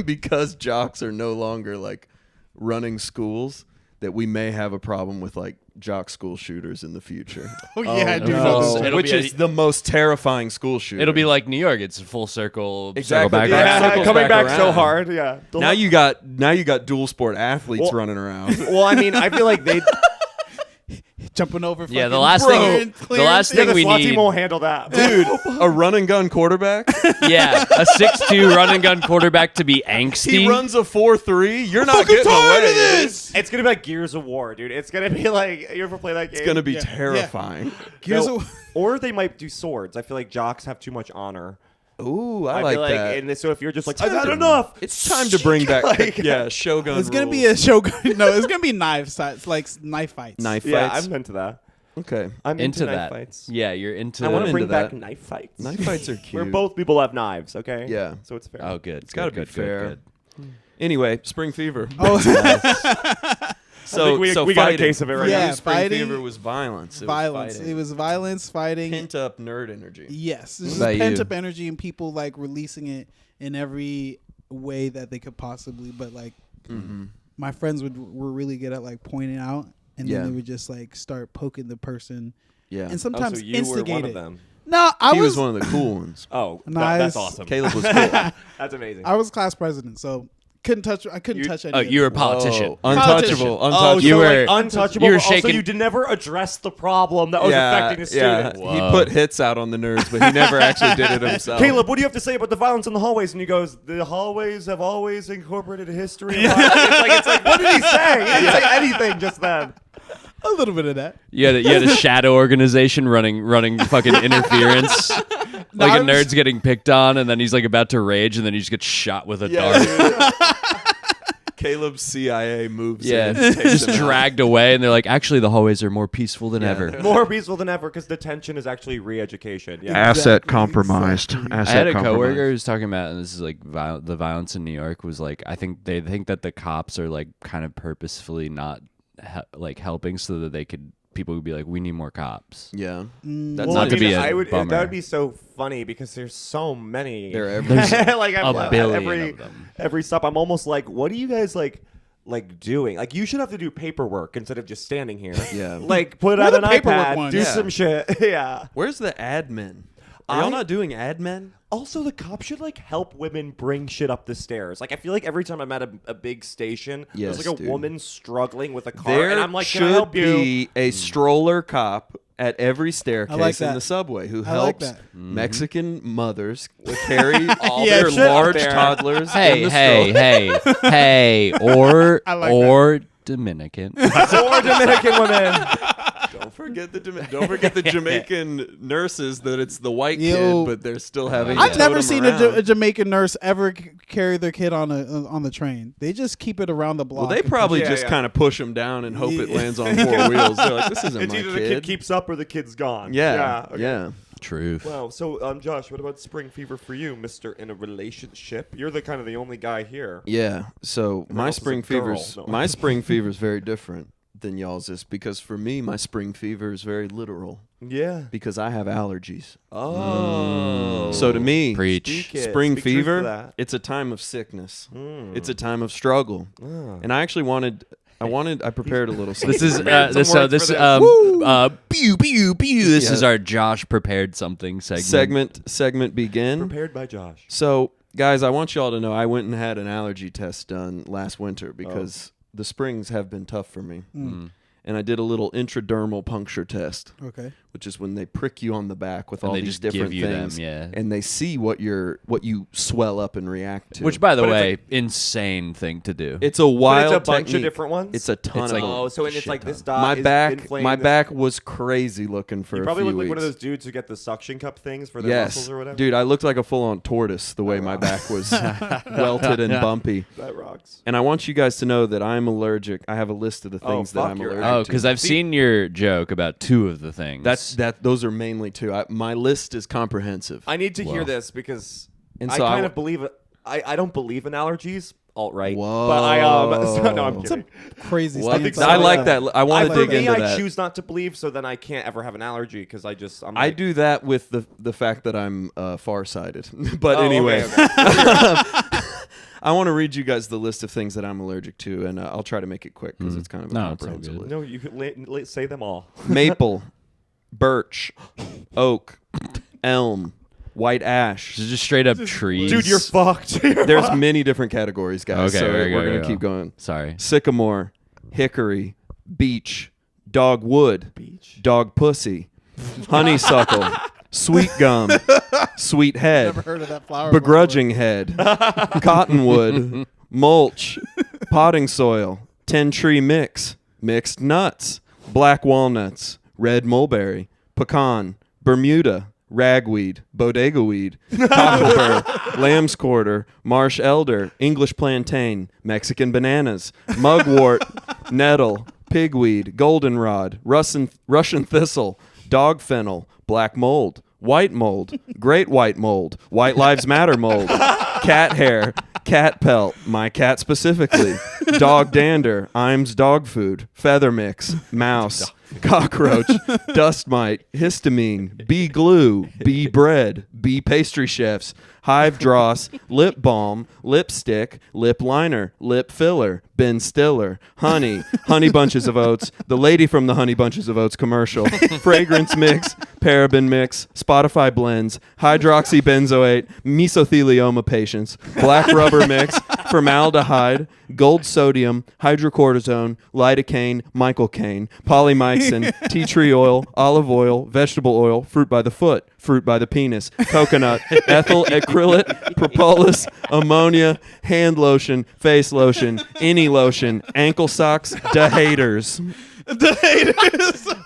because jocks are no longer like running schools, that we may have a problem with like jock school shooters in the future. Oh yeah, I do no. know this. It'll Which be is the most terrifying school shooter. It'll be like New York. It's a full circle. Exactly. Circle back Yeah. around. circles coming back back so around. hard. Yeah. now you got dual sport athletes Well- running around. Well, I mean, I feel like they. Jumping over. Yeah, the fucking last clearing- thing- the clearing last things. thing the we SWAT need- team won't handle that, Dude, a run and gun quarterback. Yeah, a 6'2" run and gun quarterback to be angsty. He runs a 4.3. You're not fucking getting tired away. of this. It's gonna be like Gears of War, dude. It's gonna be like, you ever play that game? It's gonna be Yeah. terrifying. Gears No, of- or they might do swords. I feel like jocks have too much honor. Ooh, I feel like like, that. and so if you're just like, It's I've time had to- enough. It's time to bring back, Like- Shogun. It's gonna be rules. a show. No, it's gonna be knife fights, like knife fights. Knife Yeah, fights. I'm into that. Okay, I'm into knife that. fights. Yeah, you're into. I want to into bring back that. knife fights. knife fights are cute. Where both people have knives. Okay. Yeah. So it's fair. Oh, good. It's gotta be good, fair. Good, good. Anyway, spring fever. Oh, So we so got a fighting. case of it right Yeah, now. Spring fighting. fever was violence. It violence. Was fighting. It was violence, fighting. Pent up nerd energy. Yes, this is about you? pent up energy and people like releasing it in every way that they could possibly. But like, my friends were really good at like pointing out, and Yeah. then they would just like start poking the person, Yeah. and Oh, sometimes so you instigate were one it. of them. No, He was one of the cool ones. Oh, Nice. that's awesome. Caleb was cool. That's amazing. I was class president, so I couldn't touch any. Oh, of you were a it. politician. Whoa. Untouchable. Oh, Untouchable. so You were- like untouchable. you were but also, shaking- you did never address the problem that was affecting the yeah. student. He put hits out on the nerds, but he never actually did it himself. Caleb, what do you have to say about the violence in the hallways? And he goes, the hallways have always incorporated history. Of it's like, what did he say? He didn't say anything just then. A little bit of that. You had a shadow organization running fucking interference. Like a nerd's getting picked on, and then he's like about to rage, and then he just gets shot with a dart. Caleb's CIA moves Yeah, in. Takes just him out. dragged away, and they're like, actually, the hallways are more peaceful than ever. More peaceful than ever because detention is actually re-education. Yeah. Asset compromised. Exactly. I Asset had a compromised. coworker who was talking about, and this is like the violence in New York was like, I think they think that the cops are like kind of purposefully not like helping so that people would be like, we need more cops. Yeah. That's Well, not to be a I would, bummer. that would be so funny because there's so many. They're everywhere. like I'm, a billion every of them. every stop. I'm almost like, what are you guys like doing? Like you should have to do paperwork instead of just standing here. Yeah. Like put We're out the an paperwork iPad, ones. do Yeah. some shit. Yeah. Where's the admin? Are y'all not doing admin? Also, the cops should like help women bring shit up the stairs. Like I feel like every time I'm at a big station, Yes, there's like a dude. woman struggling with a car, There and I'm like, should can I help you? be a stroller cop at every staircase in that. the subway who I like helps that. Mexican mothers carry all Yeah, their shit up large there. toddlers. in Hey, the hey, stroller. hey, or I like or Dominican. Or Dominican women. Don't forget the Jamaican nurses that it's the white Yo. kid, but they're still having. I've to never tote seen them around. a Jamaican nurse ever carry their kid on the train. They just keep it around the block. Well, they probably Yeah, just yeah. kind of push them down and hope it Yeah. lands on 4 wheels. They're like, "This isn't It's my either the kid keeps up or the kid's gone. Yeah, okay. yeah. Truth. Wow. So, Josh, what about spring fever for you, Mister in a relationship? You're the kind of the only guy here. Yeah. So my else is a spring girl. fever's No. my spring fever's very different than y'all's is because for me my spring fever is very literal Yeah. because I have allergies. Oh. So to me, Preach. Speak it. spring Speak truth to fever, that. it's a time of sickness. Mm. It's a time of struggle. Ah. And I actually I prepared a little something. This is Prepared some this so words this for this. pew pew pew. This Yeah. is our Josh prepared something segment. segment begin. Prepared by Josh. So, guys, I want y'all to know I went and had an allergy test done last winter because the springs have been tough for me. And I did a little intradermal puncture test, Okay. which is when they prick you on the back with And all they these just give different you them, things, yeah. and they see what you swell up and react to. Which, by the But it's way, insane thing to do. it's a wild But it's a bunch technique. of different ones. It's a ton It's of like- them. Oh, so it's shit like ton. this dot my is back, inflamed. my back was crazy looking for You a probably few look like one of weeks. those dudes who get the suction cup things for their Yes, muscles or whatever. dude, I looked like a full-on tortoise the way my back was welted and bumpy. That rocks. And I want you guys to know that I'm allergic. I have a list of the Oh, things that fuck, I'm you're allergic Oh, to. because I've seen your joke about 2 of the things. Those are mainly 2. My list is comprehensive. I need to hear Whoa. this because And I so kind of believe it. I don't believe in allergies. Alt-right. Whoa. But I so, no, I'm kidding. Crazy. What? stance. I like that. I want to For dig me, into I that. choose not to believe, so then I can't ever have an allergy because I'm I like, do that with the fact that I'm farsighted. But Oh, anyway, okay. I want to read you guys the list of things that I'm allergic to, and I'll try to make it quick because it's kind of a No, it's all comprehensive good. list. No, you could say them all. Maple, birch, oak, elm, white ash. It's just straight up trees. Dude, you're fucked. There's many different categories, guys. Okay, so there you we're go, gonna go. keep going. Sorry. Sycamore, hickory, beech, dogwood, Beach. dog pussy, honeysuckle, sweet gum, sweet head, Never heard of that flower. begrudging head, cottonwood, mulch, potting soil, 10-tree mix, mixed nuts, black walnuts, red mulberry, pecan, Bermuda, ragweed, bodega weed, cocklebur, lamb's quarter, marsh elder, English plantain, Mexican bananas, mugwort, nettle, pigweed, goldenrod, Russian thistle, dog fennel, black mold, white mold, great white mold, white lives matter mold, cat hair, cat pelt, my cat specifically, dog dander, Imes dog food, feather mix, mouse, cockroach, dust mite, histamine, bee glue, bee bread, bee pastry chefs, Hive Dross, lip balm, lipstick, lip liner, lip filler, Ben Stiller, honey, honey bunches of oats, the lady from the Honey Bunches of Oats commercial, fragrance mix, paraben mix, Spotify blends, hydroxybenzoate, mesothelioma patients, black rubber mix, formaldehyde, gold sodium, hydrocortisone, lidocaine, Michael Caine, polymyxin, tea tree oil, olive oil, vegetable oil, fruit by the foot, fruit by the penis, coconut, ethyl acrylate, propolis, ammonia, hand lotion, face lotion, any lotion, ankle socks, da haters.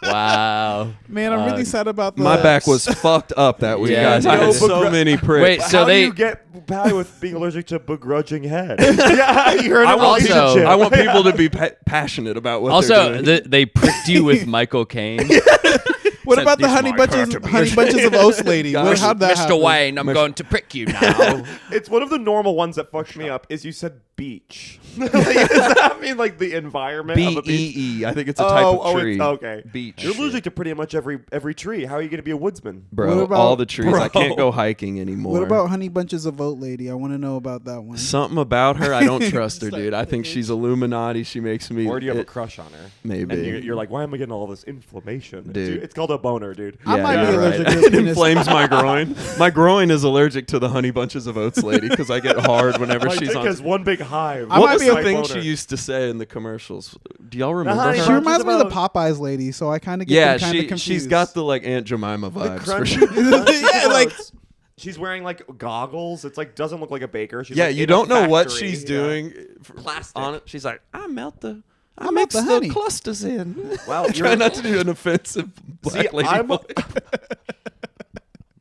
Wow. Man, I'm really sad about that. My back was fucked up that week, Yeah, guys. I had no, so many pricks. Wait, so How they do you get by with being allergic to begrudging head? Yeah, you heard I of want, Also- relationship. I want people to be passionate about what they're also doing. they pricked you with Michael Caine. What Said, about the "These honey my bunches of oats lady? Gosh, How'd that happen? Mr. Wayne, I'm going to prick you now. It's one of the normal ones that fucked me up. Is you said beach? Like, does that mean like the environment of a beach? BEE. I think it's a type of tree. It's, okay. Beach. You're allergic to pretty much every tree. How are you going to be a woodsman? Bro, What about- all the trees. I can't Bro. go hiking anymore. What about honey bunches of oat lady? I want to know about that one. Something about her, I don't trust her, Start dude. I think thinking. she's Illuminati. She makes me. Or do you have a it- crush on her? Maybe. And you're like, why am I getting all this inflammation? Dude. It's called a boner, dude. I might you're be allergic to it penis. inflames my groin. My groin is allergic to the honey bunches of oats lady because I get hard whenever My she's dick on. has one big hive. I What might was be the a thing boner. she used to say in the commercials? Do y'all remember honey her? She bunches reminds me of the of Popeyes lady, so I kind of get Yeah, them kind of confused. she's got the like Aunt Jemima vibes for Crunchy sure. Yeah, like- she's wearing like goggles. It's like doesn't look like a baker. She's Yeah, like, you in a don't know what factory. she's Yeah. doing. Plastic. On it. She's like, I melt the. I melt mix the the, honey." clusters in. Wow, Try you're- not to do an offensive black See, lady I'm voice.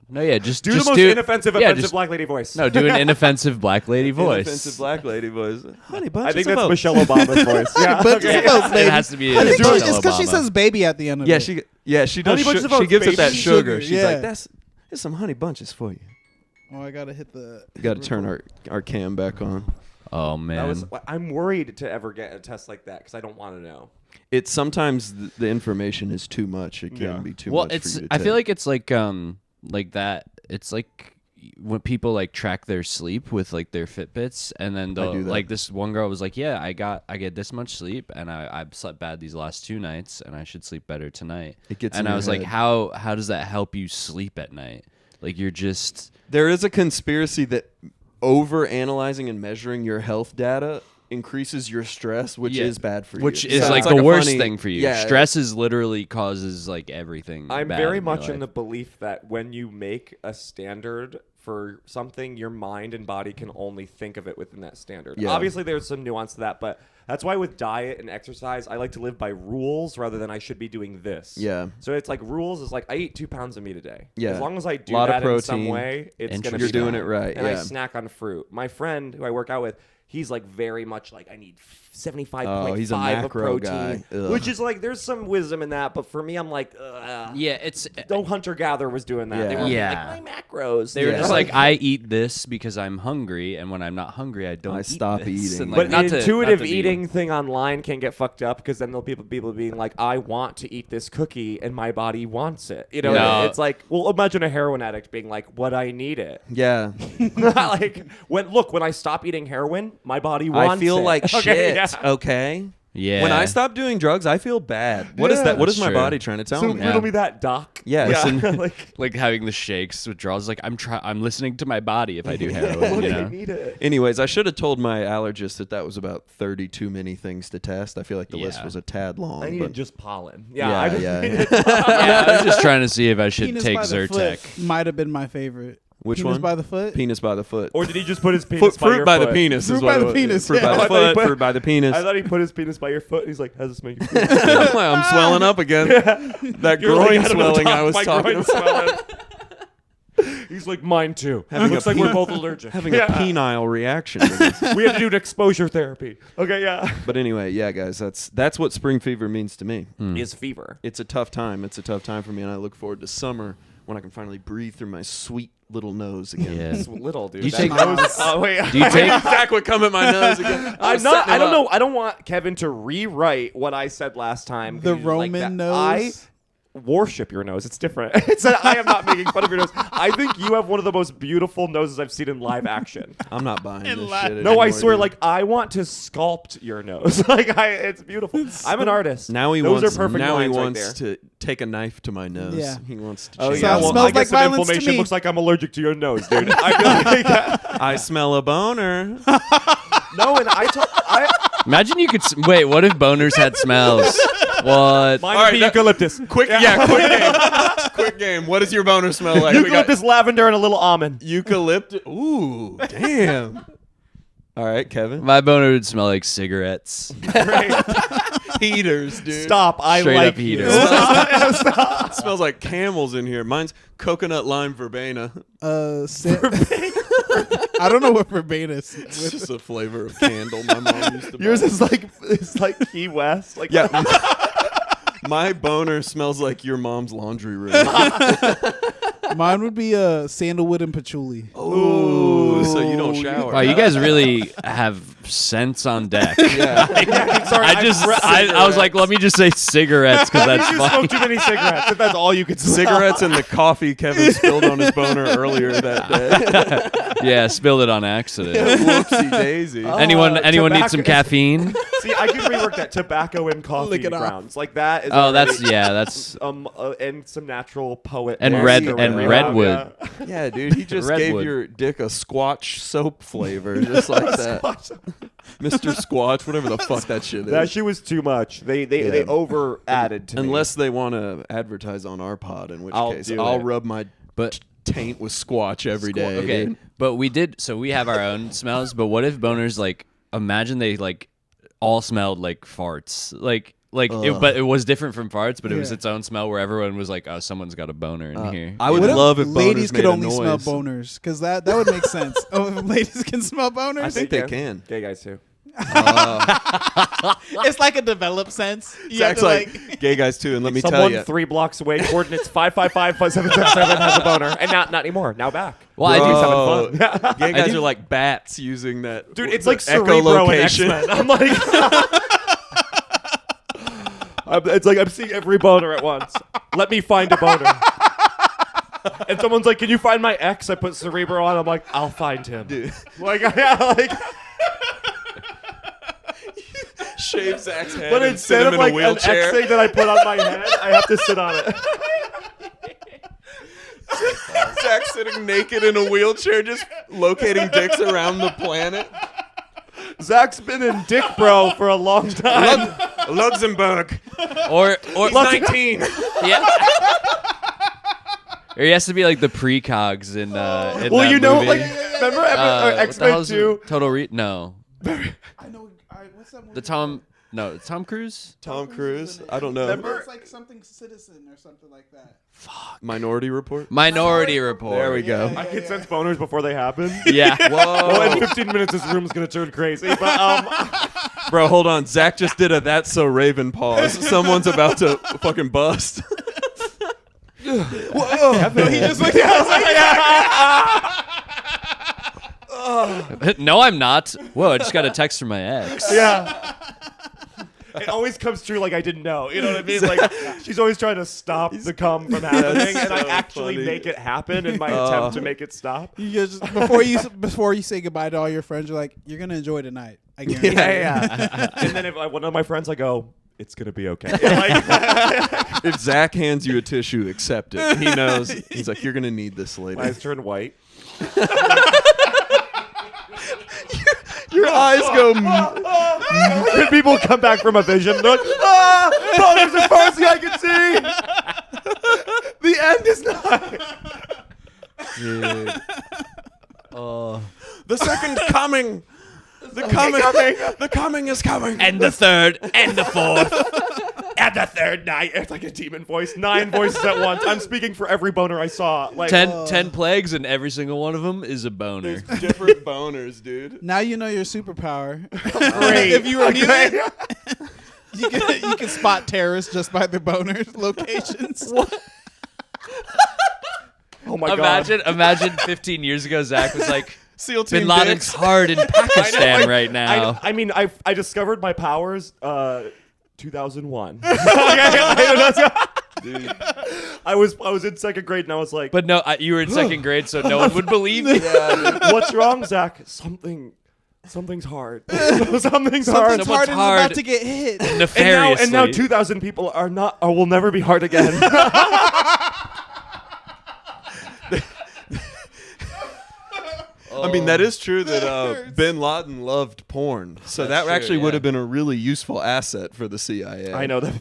No, yeah, just do just the most do inoffensive, yeah, offensive just- black lady voice. No, do an inoffensive black lady voice. Offensive black lady voice. Honey bunches I think of that's oats. Michelle Obama's voice. Yeah, Bunches okay. of oats, It lady. has to be. I think Michelle it's because she Obama. says baby at the end of Yeah, it. she does. Honey bunches of She oats, gives it that baby. sugar. Sugar, She's yeah. like, there's some honey bunches for you. Oh, I gotta hit the. Got to turn our cam back on. Oh man. I'm worried to ever get a test like that because I don't want to know. It's sometimes the information is too much. It can Yeah. be too well, much. it's. for you to I feel take. like it's like that. It's like when people like track their sleep with like their Fitbits, and then they'll do that. like this one girl was like, "Yeah, I get this much sleep, and I've slept bad these last 2 nights, and I should sleep better tonight." It gets and in I your was like, head. "How does that help you sleep at night? Like you're just." There is a conspiracy that over analyzing and measuring your health data increases your stress, which Yeah. is bad for you. Which So is it's like a the worst funny- thing for you. Yeah, Stress is literally causes like everything. I'm bad very in your much in the life. belief that when you make a standard for something, your mind and body can only think of it within that standard. Yeah. Obviously, there's some nuance to that, but that's why with diet and exercise, I like to live by rules rather than I should be doing this. Yeah. So it's like rules is like I eat 2 pounds of meat a day. Yeah. As long as I do Lot of that in some protein. way, it's gonna You're be doing fine. it right, And I yeah. snack on fruit. My friend who I work out with, he's like very much like I need 75.5 Oh, he's a of macro protein, guy. Ugh. which is like there's some wisdom in that, but for me, I'm like, Yeah, it's. no hunter gatherer was doing that. They Yeah. were Yeah. like my macros. They were Yeah. just like, I eat this because I'm hungry, and when I'm not hungry, I don't. I eat stop this." eating. And, But not the to- intuitive not to be- eating thing online can get fucked up because then there'll be people being like, I want to eat this cookie and my body wants it. You know, No. it's like, well, imagine a heroin addict being like, what I need it. Yeah. Like when I stop eating heroin, my body wants I feel it. like Okay, shit. yeah. Okay. Yeah. When I stop doing drugs, I feel bad. What is Yeah. that? What is That's my true. body trying to tell So me? riddle me that, doc. Yeah, listen. like, like having the shakes, withdrawals. Like I'm listening to my body if I do heroin. what You do I know. need it? Anyways, I should have told my allergist that was about 30 too many things to test. I feel like the list Yeah. was a tad long. I needed but just pollen. yeah, Yeah, I just yeah. needed Yeah, I was just trying to see if I should Penis take by the Zyrtec. foot might have been my favorite. Which Penis one? by the foot. Penis by the foot. Or did he just put his penis by Fruit your by the foot? penis. Fruit is by what the it was. penis, Fruit yeah. by Oh, the I thought he foot. put- Fruit by the penis. I thought he put his penis by your foot. And he's like, "How's this make you feel?" I'm swelling up again. That You're like, groin "I don't know, swelling doc, I was my talking groin's about. swelling." He's like, "Mine too." Having Looks a like we're pe- both allergic. Having Yeah. a penile reaction to this. We have to do an exposure therapy. Okay, yeah. But anyway, yeah, guys, that's what spring fever means to me. Is fever. It's a tough time. It's a tough time for me, and I look forward to summer when I can finally breathe through my sweet little nose again. Yeah. It's little, dude. You That take- nose- oh wait. Do you take? Zach would come at my nose again. I'm not. I don't know. I don't want Kevin to rewrite what I said last time. 'cause The he's like Roman that. nose. worship your nose. It's different. It's I am not making fun of your nose. I think you have one of the most beautiful noses I've seen in live action. I'm not buying this live- shit. No, I anymore, swear, dude. like I want to sculpt your nose. It's beautiful. I'm an artist. Now he Those wants. are perfect Now he lines right wants there. to take a knife to my nose. Yeah. He wants to. Oh change yeah, it well, smells I guess like some violence to inflammation me. looks like I'm allergic to your nose, dude. I feel like I smell a boner. no, and I Imagine you could. Wait, what if boners had smells? What? mine All would be right, eucalyptus. Quick, yeah, quick game. Quick game. What does your boner smell like? We got Eucalyptus, lavender, and a little almond. eucalyptus. Ooh, damn. All right, Kevin. My boner would smell like cigarettes. Heaters, dude. Stop. I Straight like up heater. It smells like camels in here. Mine's coconut lime verbena. I don't know what verbena is. It's just a flavor of candle my mom used to buy. Yours is like Key West. Like Yeah. My boner smells like your mom's laundry room. Mine would be sandalwood and patchouli. Ooh, so you don't shower. Wow, you guys really have sense on deck. Yeah. sorry, I was like, let me just say cigarettes because that's you funny. smoke too many cigarettes. If that's all you could smell. Cigarettes and the coffee Kevin spilled on his boner earlier that day. Yeah, spilled it on accident. Whoopsie daisy. Anyone need some tobacco. caffeine? See, I can rework that tobacco and coffee Lick it off. grounds. Like that is. Oh, already- that's and some natural poet And nasty red- or and whatever. redwood. Yeah. Yeah, dude, he just gave Redwood. your dick a Squatch soap flavor, just like that. Mr. Squatch, whatever the fuck that shit is. That shit was too much. They Yeah. over added to me. Unless they want to advertise on our pod, in which I'll case do I'll it. rub my But taint with Squatch every day. okay, dude. but we did. So we have our own smells. But what if boners like? Imagine they like all smelled like farts. But it was different from farts. But it was Yeah. its own smell where everyone was like, "Oh, someone's got a boner in here." I would What if love if ladies boners could made a only smell noise. boners, because that would make sense. Oh, if ladies can smell boners, I think they can. Gay guys too. it's like a developed sense. You have Zach's to, like, gay guys too, and let me tell Someone you. 3 blocks away, coordinates 555-5777 has a boner, and not anymore. Now back. Well, I do. Bro, Having fun. gay guys do- are like bats using that. Dude, it's the like Cerebro and echolocation. X-Men. I'm like, it's like I'm seeing every boner at once. Let me find a boner. And someone's like, "Can you find my ex?" I put Cerebro on. I'm like, "I'll find him." Dude. Like, Shave Zach's head but and sit instead him of in like a an X wheelchair. thing that I put on my head, I have to sit on it. Zach's sitting naked in a wheelchair, just locating dicks around the planet. Zach's been in Dick Bro for a long time. Luxembourg. or 19. yeah. Or he has to be like the precogs in Well, that you know, movie. like, remember What the hell X-Men is it? 2? Total no. I know. What's that movie? Tom Cruise? Tom Cruise? I don't know. Remember- It's like something Citizen or something like that. Minority Report? Minority Report. There we go. I can sense boners before they happen. Yeah. Well, in 15 minutes, this room's gonna turn crazy. But Bro, hold on. Zach just did a That's So Raven pause. Someone's about to fucking bust. Whoa. No, he just looked at No, I'm not. Whoa, I just got a text from my ex. yeah, it always comes true. Like I didn't know. You know what I mean? Like she's always trying to stop the cum from happening, and I so actually funny. make it happen in my attempt to make it stop. You just before you say goodbye to all your friends, you're like, you're gonna enjoy tonight. I guarantee. Yeah. And then if one of my friends, I go, "It's gonna be okay." Like, If Zach hands you a tissue, accept it. He knows. He's like, you're going to need this my later. eyes turn white. Your eyes go... When people come back from a vision, they're like, boners as far as the eye can see. The end is not. The second coming. The coming is coming. And the third, and the fourth. At the third night, it's like a demon voice. 9 voices at once. I'm speaking for every boner I saw. Like 10 plagues, and every single one of them is a boner. Different boners, dude. Now you know your superpower. Great. If you were Okay. muted, you can spot terrorists just by their boners locations. Oh my god. Imagine 15 years ago, Zach was like, SEAL Team Bin Laden's dicks. hard in Pakistan right now. I mean, I discovered my powers 2001. Okay, I don't know. dude. I was in second grade and I was like, But no, you were in second grade, so no one would believe you. what's wrong, Zach? Something's hard. Something's hard. Something's hard and hard. it's about to get hit. Nefariously. And now 2,000 people are not, or will never be hard again. I mean, that is true that Bin Laden loved porn. So That's that actually true, would yeah. have been a really useful asset for the CIA. I know that.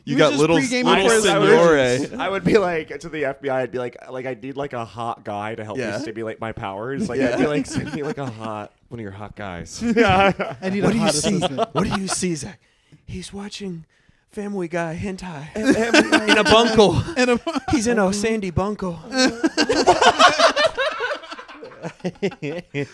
You was got just little pre-gaming for his Signore. I would be like to the FBI. I'd be like I need like a hot guy to help Yeah. me stimulate my powers. Like I'd be like, send me like one of your hot guys. Yeah. I need What a do you hot see? assistant. What do you see, Zach? He's watching Family Guy hentai in a bunko. He's in a sandy bunko.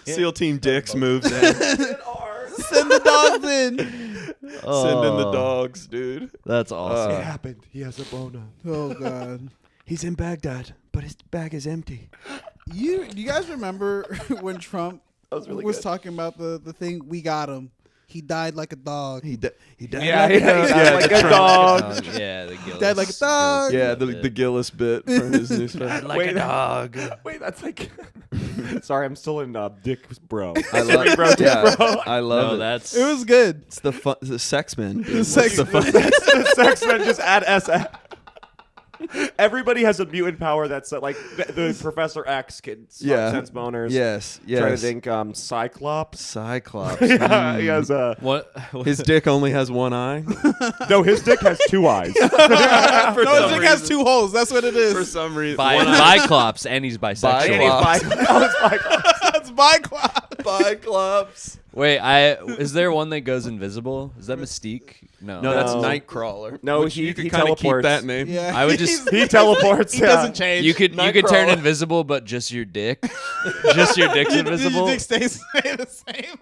SEAL Team Dix moves in. Send the dogs in. Send in the dogs, dude. That's awesome. It happened. He has a boner. Oh god. He's in Baghdad, but his bag is empty. Do you guys remember when Trump was really was good. talking about the thing? We got him. He died like a dog. He died. Yeah, like the a Trump- dog. Yeah, the Gillis. Died like a dog. Yeah, the Gillis bit from his newspaper. Like Wait, a dog. Wait, that's like. Sorry, I'm still in Dick Bro. I love, Bro, Dick Bro. I love No, it. that's. It was good. It's the sex men. The sex- the fun. The sex men just add SS. Everybody has a mutant power that's like the Professor X can sense boners. Yes. Trying to think, Cyclops. Cyclops. Yeah, he has What? His dick only has one eye. no, his dick has 2 eyes. For No, his some dick has reason. 2 holes. That's what it is. For some reason. Biclops, and he's bisexual. And he's Cyclops. That's Biclops. Cyclops. Wait, is there one that goes invisible? Is that Mystique? No. No, that's No. Nightcrawler. No, Which he you could he kind of keep teleports. that name. Yeah. I would just- He teleports. He yeah. doesn't change. You could turn Nightcrawler. invisible, but just your dick. Just your dick's invisible. Your dick stays the same.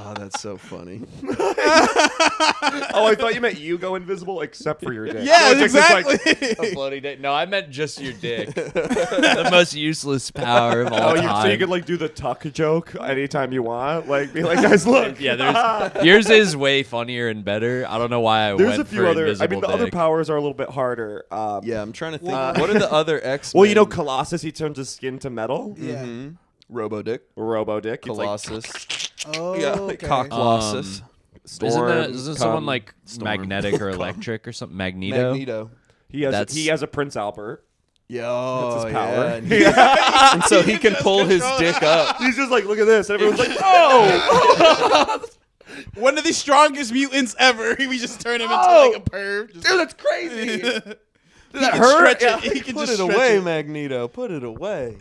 Oh, that's so funny. Oh, I thought you meant you go invisible except for your dick. Yeah, Your dick's just like- exactly. A floating dick. No, I meant just your dick. The most useless power of all Oh, time. so you could like do the tuck joke anytime you want. Like be like, guys, look. Yeah, yours is way funnier and better. I don't know why I There's went a few for other. I invisible mean, the other dick. powers are a little bit harder. Yeah, I'm trying to think. Well, what are the other X? Well, you know, Colossus, he turns his skin to metal. Yeah. Robo Dick, Robo Dick. It's like Colossus, Oh, okay. Cockcolossus, Storm. Isn't someone like Storm. magnetic or electric or something? Magneto. Magneto. he has That's- a Prince Albert. Yeah, That's his power. yeah. And so he can pull his dick up. He's just like, look at this, and everyone's like, oh, One of the strongest mutants ever. We just turn him into Oh. like a perv. Just, dude, that's crazy. Did that hurt? Stretch it. He can Put just it stretch away, it. Magneto. Put it away.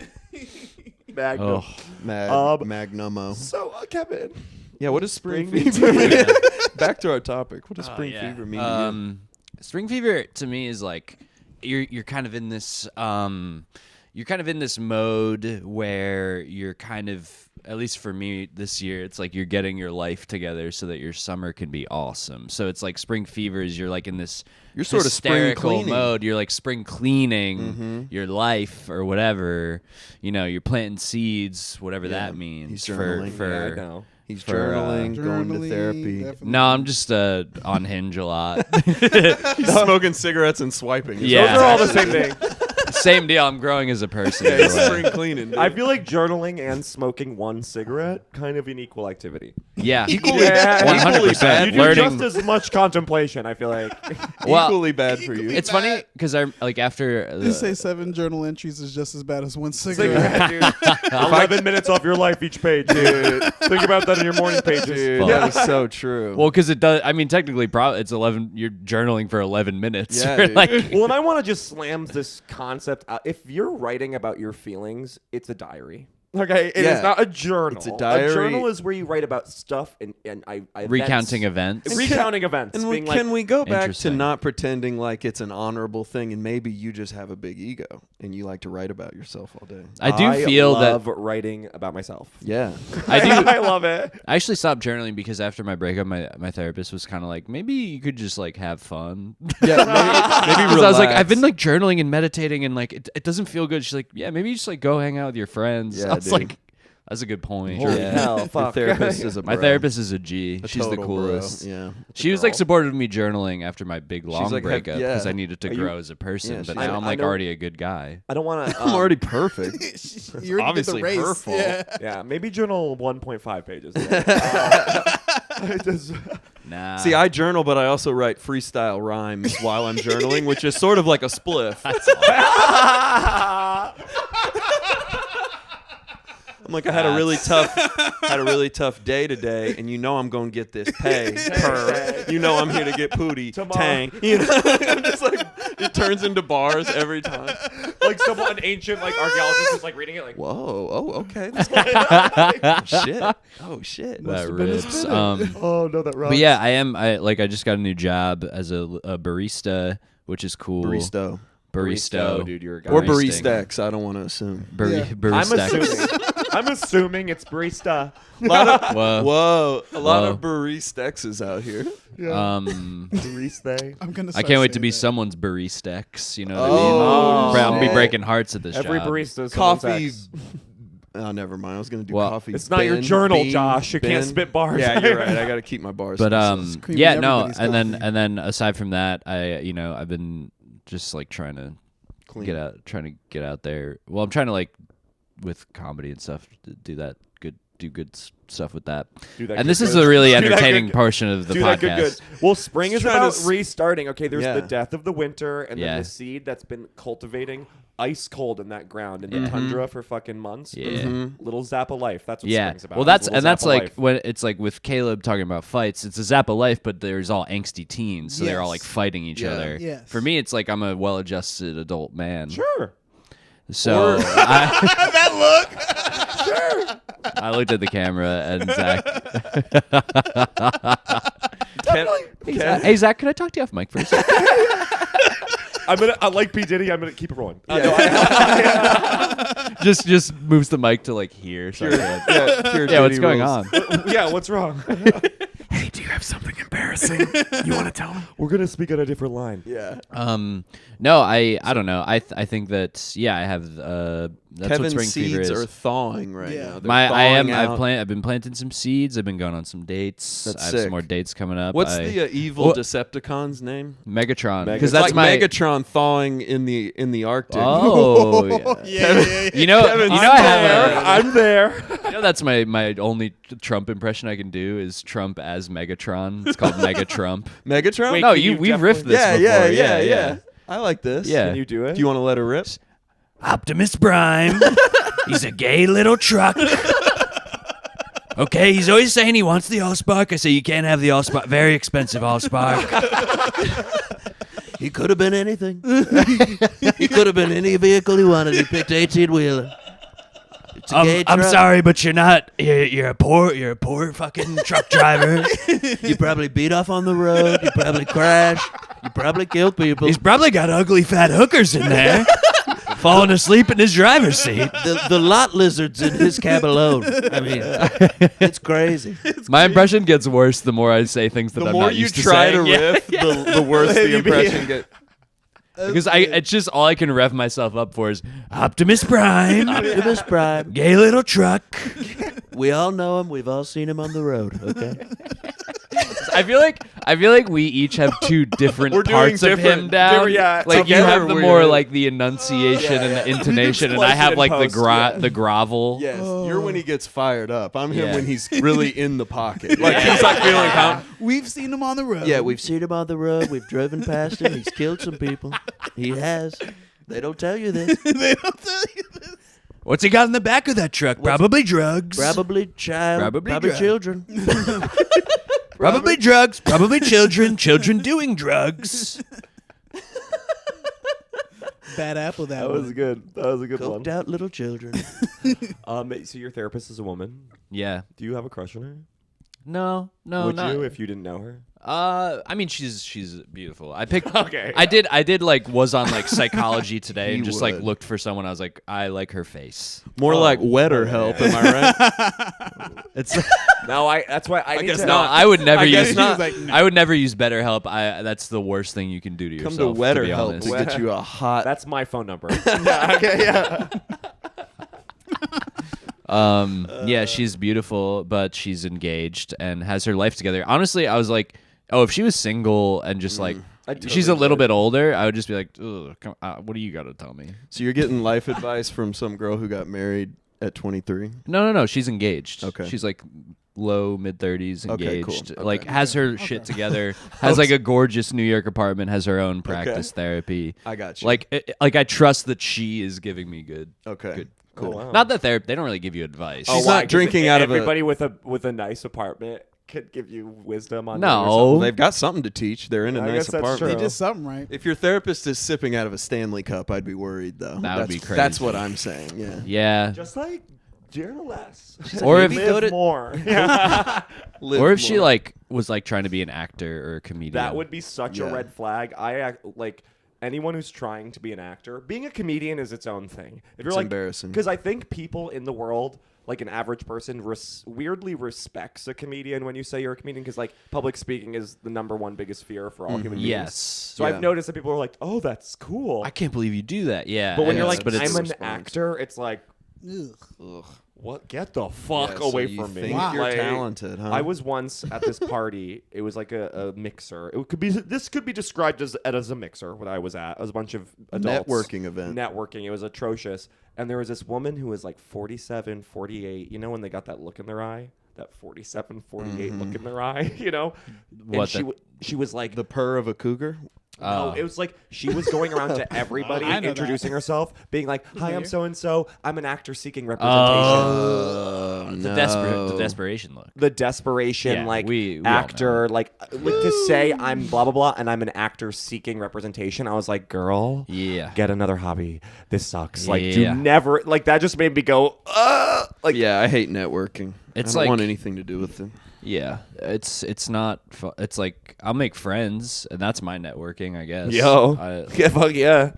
Magnum. Oh. Magnumo. So, Kevin. Yeah, what does spring Spring fever mean? Back to our topic. What does spring Yeah. fever mean to you? Spring fever to me is like you're kind of in this mode where you're kind of, at least for me this year, it's like you're getting your life together so that your summer can be awesome. So it's like spring fever is you're like in this You're sort of spring hysterical cleaning. mode. You're like spring cleaning your life or whatever. You know, you're planting seeds, whatever that means. He's journaling. for Yeah, I know. He's for, journaling, going to Journaling, therapy. definitely. No, I'm just on Hinge a lot. He's smoking cigarettes and swiping. Yeah. Those are all the same thing. Same deal. I'm growing as a person. Yeah, either he's way. spring cleaning. Dude. I feel like journaling and smoking one cigarette kind of an equal activity. Yeah, Equally- Yeah, 100%. You do Learning. just as much contemplation. I feel like. Well, equally bad for you. it's funny because I like after They say 7 journal entries is just as bad as 1 cigarette. Cigarette, dude. 11 minutes off your life each page, dude. Think about that in your morning pages. Dude, that is so true. well, because it does. I mean, technically, it's 11. You're journaling for 11 minutes. Yeah, Or, dude. like, Well, and I want to just slam this concept out. If you're writing about your feelings, it's a diary. Okay, it is Yeah. not a journal. It's a diary. A journal is where you write about stuff and recounting events. recounting events. And being can we go back to Interesting. not pretending like it's an honorable thing, and maybe you just have a big ego and you like to write about yourself all day? I do feel love that writing about myself. Yeah. I do. I love it. I actually stopped journaling because after my breakup, my therapist was kind of like, maybe you could just like have fun. Yeah. Maybe Because I was like, relax. I've been like journaling and meditating, and like it doesn't feel good. She's like, yeah, maybe you just like go hang out with your friends. Yeah, I was dude. like, That's a good point. Holy Yeah. hell, Your fuck. therapist is a My bro. therapist is a G. A She's the total bro. coolest. Yeah. She was like girl. supportive of me journaling after my big long like, breakup because yeah. I needed to Are you- grow as a person. Yeah, but she's now like, I'm I like know- already a good guy. I don't want to. I'm already perfect. You already Obviously did the race. her fault. Yeah. Yeah, maybe journal 1.5 pages. I just, Nah. See, I journal, but I also write freestyle rhymes while I'm journaling, which is sort of like a spliff. I'm like, I had a really tough day today, and you know I'm going to get this pay. You know I'm here to get pooty. Tomorrow. Tang. You know, I'm just like, it turns into bars every time. like an ancient like archaeologist is like reading it like. Whoa. Oh, okay. Oh, shit. that rips. Oh no, that rocks. But yeah, I just got a new job as a barista, which is cool. Barista. Barista. dude, you're a guy. Or Baristing. baristex. I don't want to assume. Yeah. I'm assuming it's barista. Whoa. A lot Whoa. of baristexes out here. Barista. I'm gonna. I start can't wait to saying be that. someone's baristex. You know what Oh, I mean? I'm gonna be shit. breaking hearts at this Every job. barista is Coffee. someone's ex. Oh, never mind. I was gonna do Well, coffee. It's not your journal, Josh. You can't spit bars. Yeah, you're right. I got to keep my bars. But creaming yeah, no, everybody's and coffee. then aside from that, I've been just like trying to Clean. get out there. Well, I'm trying to like with comedy and stuff do good stuff with that. Do that And good, this is good. a really Do that entertaining good, portion of the Do podcast. that good. Well, spring is Just trying about to restarting. Okay, there's Yeah. the death of the winter, and Yeah. then the seed that's been cultivating ice cold in that ground in the tundra for fucking months. Yeah. Little zap of life. That's what Yeah. spring's about. Well, that's Little and that's zap of like life. when it's like with Caleb talking about fights. It's a zap of life, but there's all angsty teens, so they're all like Yes. fighting each Yeah. other. Yes. For me, it's like I'm a well-adjusted adult man. Sure. So that look. Sure. I looked at the camera and Zach. Hey Zach, can I talk to you off mic for a second? I like P Diddy. I'm gonna keep it rolling. just moves the mic to like here. So yeah, what's going on? Yeah, what's wrong? Hey, do you have something embarrassing you want to tell me? We're gonna speak on a different line. Yeah. No, I don't know. I think that I have that's what Kevin's spring fever seeds is. are thawing right Yeah. now. They're thawing out. I've been planting some seeds. I've been going on some dates. That's I have sick. some more dates coming up. What's the evil Well- Decepticon's name? Megatron? Meg- Because It's that's like my Megatron thawing in the Arctic. Oh, yeah. You know, Kevin's I have there. I'm there. you know that's my only Trump impression I can do is Trump as Megatron. It's called Megatrump. Megatron? Wait, No, can you we've definitely- riffed this yeah, before. yeah. I like this. Yeah. Can you do it? Do you want to let her rip? Optimus Prime. He's a gay little truck. Okay, he's always saying he wants the Allspark. I say you can't have the Allspark. Very expensive Allspark. He could have been anything. He could have been any vehicle he wanted. He picked 18-wheeler. It's a gay I'm truck. sorry, but you're not. You're a poor fucking truck driver. You probably beat off on the road. You probably crashed. You probably killed people. He's probably got ugly fat hookers in there, falling asleep in his driver's seat. The lot lizards in his cab alone. I mean, it's crazy. My impression gets worse the more I say things that The I'm more not you used to try to saying. riff, the worse the impression gets. Because it's just all I can rev myself up for is Optimus Prime, Optimus Prime. gay little truck. We all know him. We've all seen him on the road. Okay. I feel like we each have two different We're doing parts of him different- down. different- yeah, like you together have the we're- more like the enunciation and the intonation, and I have like the Explosion in the grovel. Yes, you're when he gets fired up. I'm him Yeah. when he's really in the pocket. Like he's like feeling how. We've seen him on the road. Yeah, we've seen him on the road. We've driven past him. He's killed some people. He has. They don't tell you this. They don't tell you this. What's he got in the back of that truck? Probably drugs. Probably child. Probably Probably drug. children. Probably drugs. Probably children. Children doing drugs. Bad apple. That That was one. good. That was a good one. Coked out little children. So your therapist is a woman. Yeah. Do you have a crush on her? No, Would not. you if you didn't know her? I mean, she's beautiful. I picked. Okay. I did like was on like psychology today and He just like would. looked for someone. I was like, I like her face. More like wetter help, am I right? It's No, that's why I need guess to. no, I would never guess use. not. I would never use BetterHelp. That's the worst thing you can do to Come yourself. to wetter be help honest. to get you a hot. That's my phone number. Yeah, okay, yeah. Yeah, she's beautiful, but she's engaged and has her life together. Honestly, I was like, oh, if she was single and just like she's a little bit older, I would just be like, ugh, what do you got to tell me? So you're getting life advice from some girl who got married at 23? No. She's engaged. Okay. She's like low mid 30s, Okay, engaged. cool. Like Okay. has her shit together. Has like a gorgeous New York apartment. Has her own practice therapy. I got you. Like I trust that she is giving me good. Okay. Good. Cool. Wow. Not that they don't really give you advice. She's why? not 'Cause drinking out of everybody with a nice apartment could give you wisdom on. No. Well, they've got something to teach. They're in a I nice guess that's apartment. They true. did something right. If your therapist is sipping out of a Stanley cup, I'd be worried though. That would be crazy. That's what I'm saying. Yeah. Yeah. just like journal less. Or if live more. Yeah. or if she more. like was like trying to be an actor or a comedian. That would be such a Yeah. red flag. Like anyone who's trying to be an actor, being a comedian is its own thing. If you're It's like embarrassing. because I think people in the world, like an average person, weirdly respects a comedian when you say you're a comedian because like public speaking is the number one biggest fear for all human beings. Yes. So Yeah. I've noticed that people are like, "Oh, that's cool," I can't believe you do that. Yeah. but when and you're it's- like, but it's "I'm an response. actor," it's like, Ugh. "What? Get the fuck Yeah, so away you from me!" think Wow. you're Like, talented, huh? I was once at this party. It was like a mixer. This could be described as a mixer. What I was at, it was a bunch of adults. Networking event. Networking. It was atrocious. And there was this woman who was like 47, 48. You know when they got that look in their eye, that 47, 48 look in their eye. You know, What, And she was like The purr of a cougar. no, it was like she was going around to everybody, I know that. introducing herself, being like, "Hi, I'm Familiar. so and so. I'm an actor seeking representation." the desperation look. The desperation, Yeah, like we all actor, like to say I'm blah blah blah, and I'm an actor seeking representation. I was like, "Girl, Yeah. get another hobby. This sucks. Like, do Yeah. never like that." Just made me go, like, Yeah, I hate networking. It's I don't like- want anything to do with it. Yeah, it's not. It's like I'll make friends, and that's my networking, I guess. yeah, fuck yeah.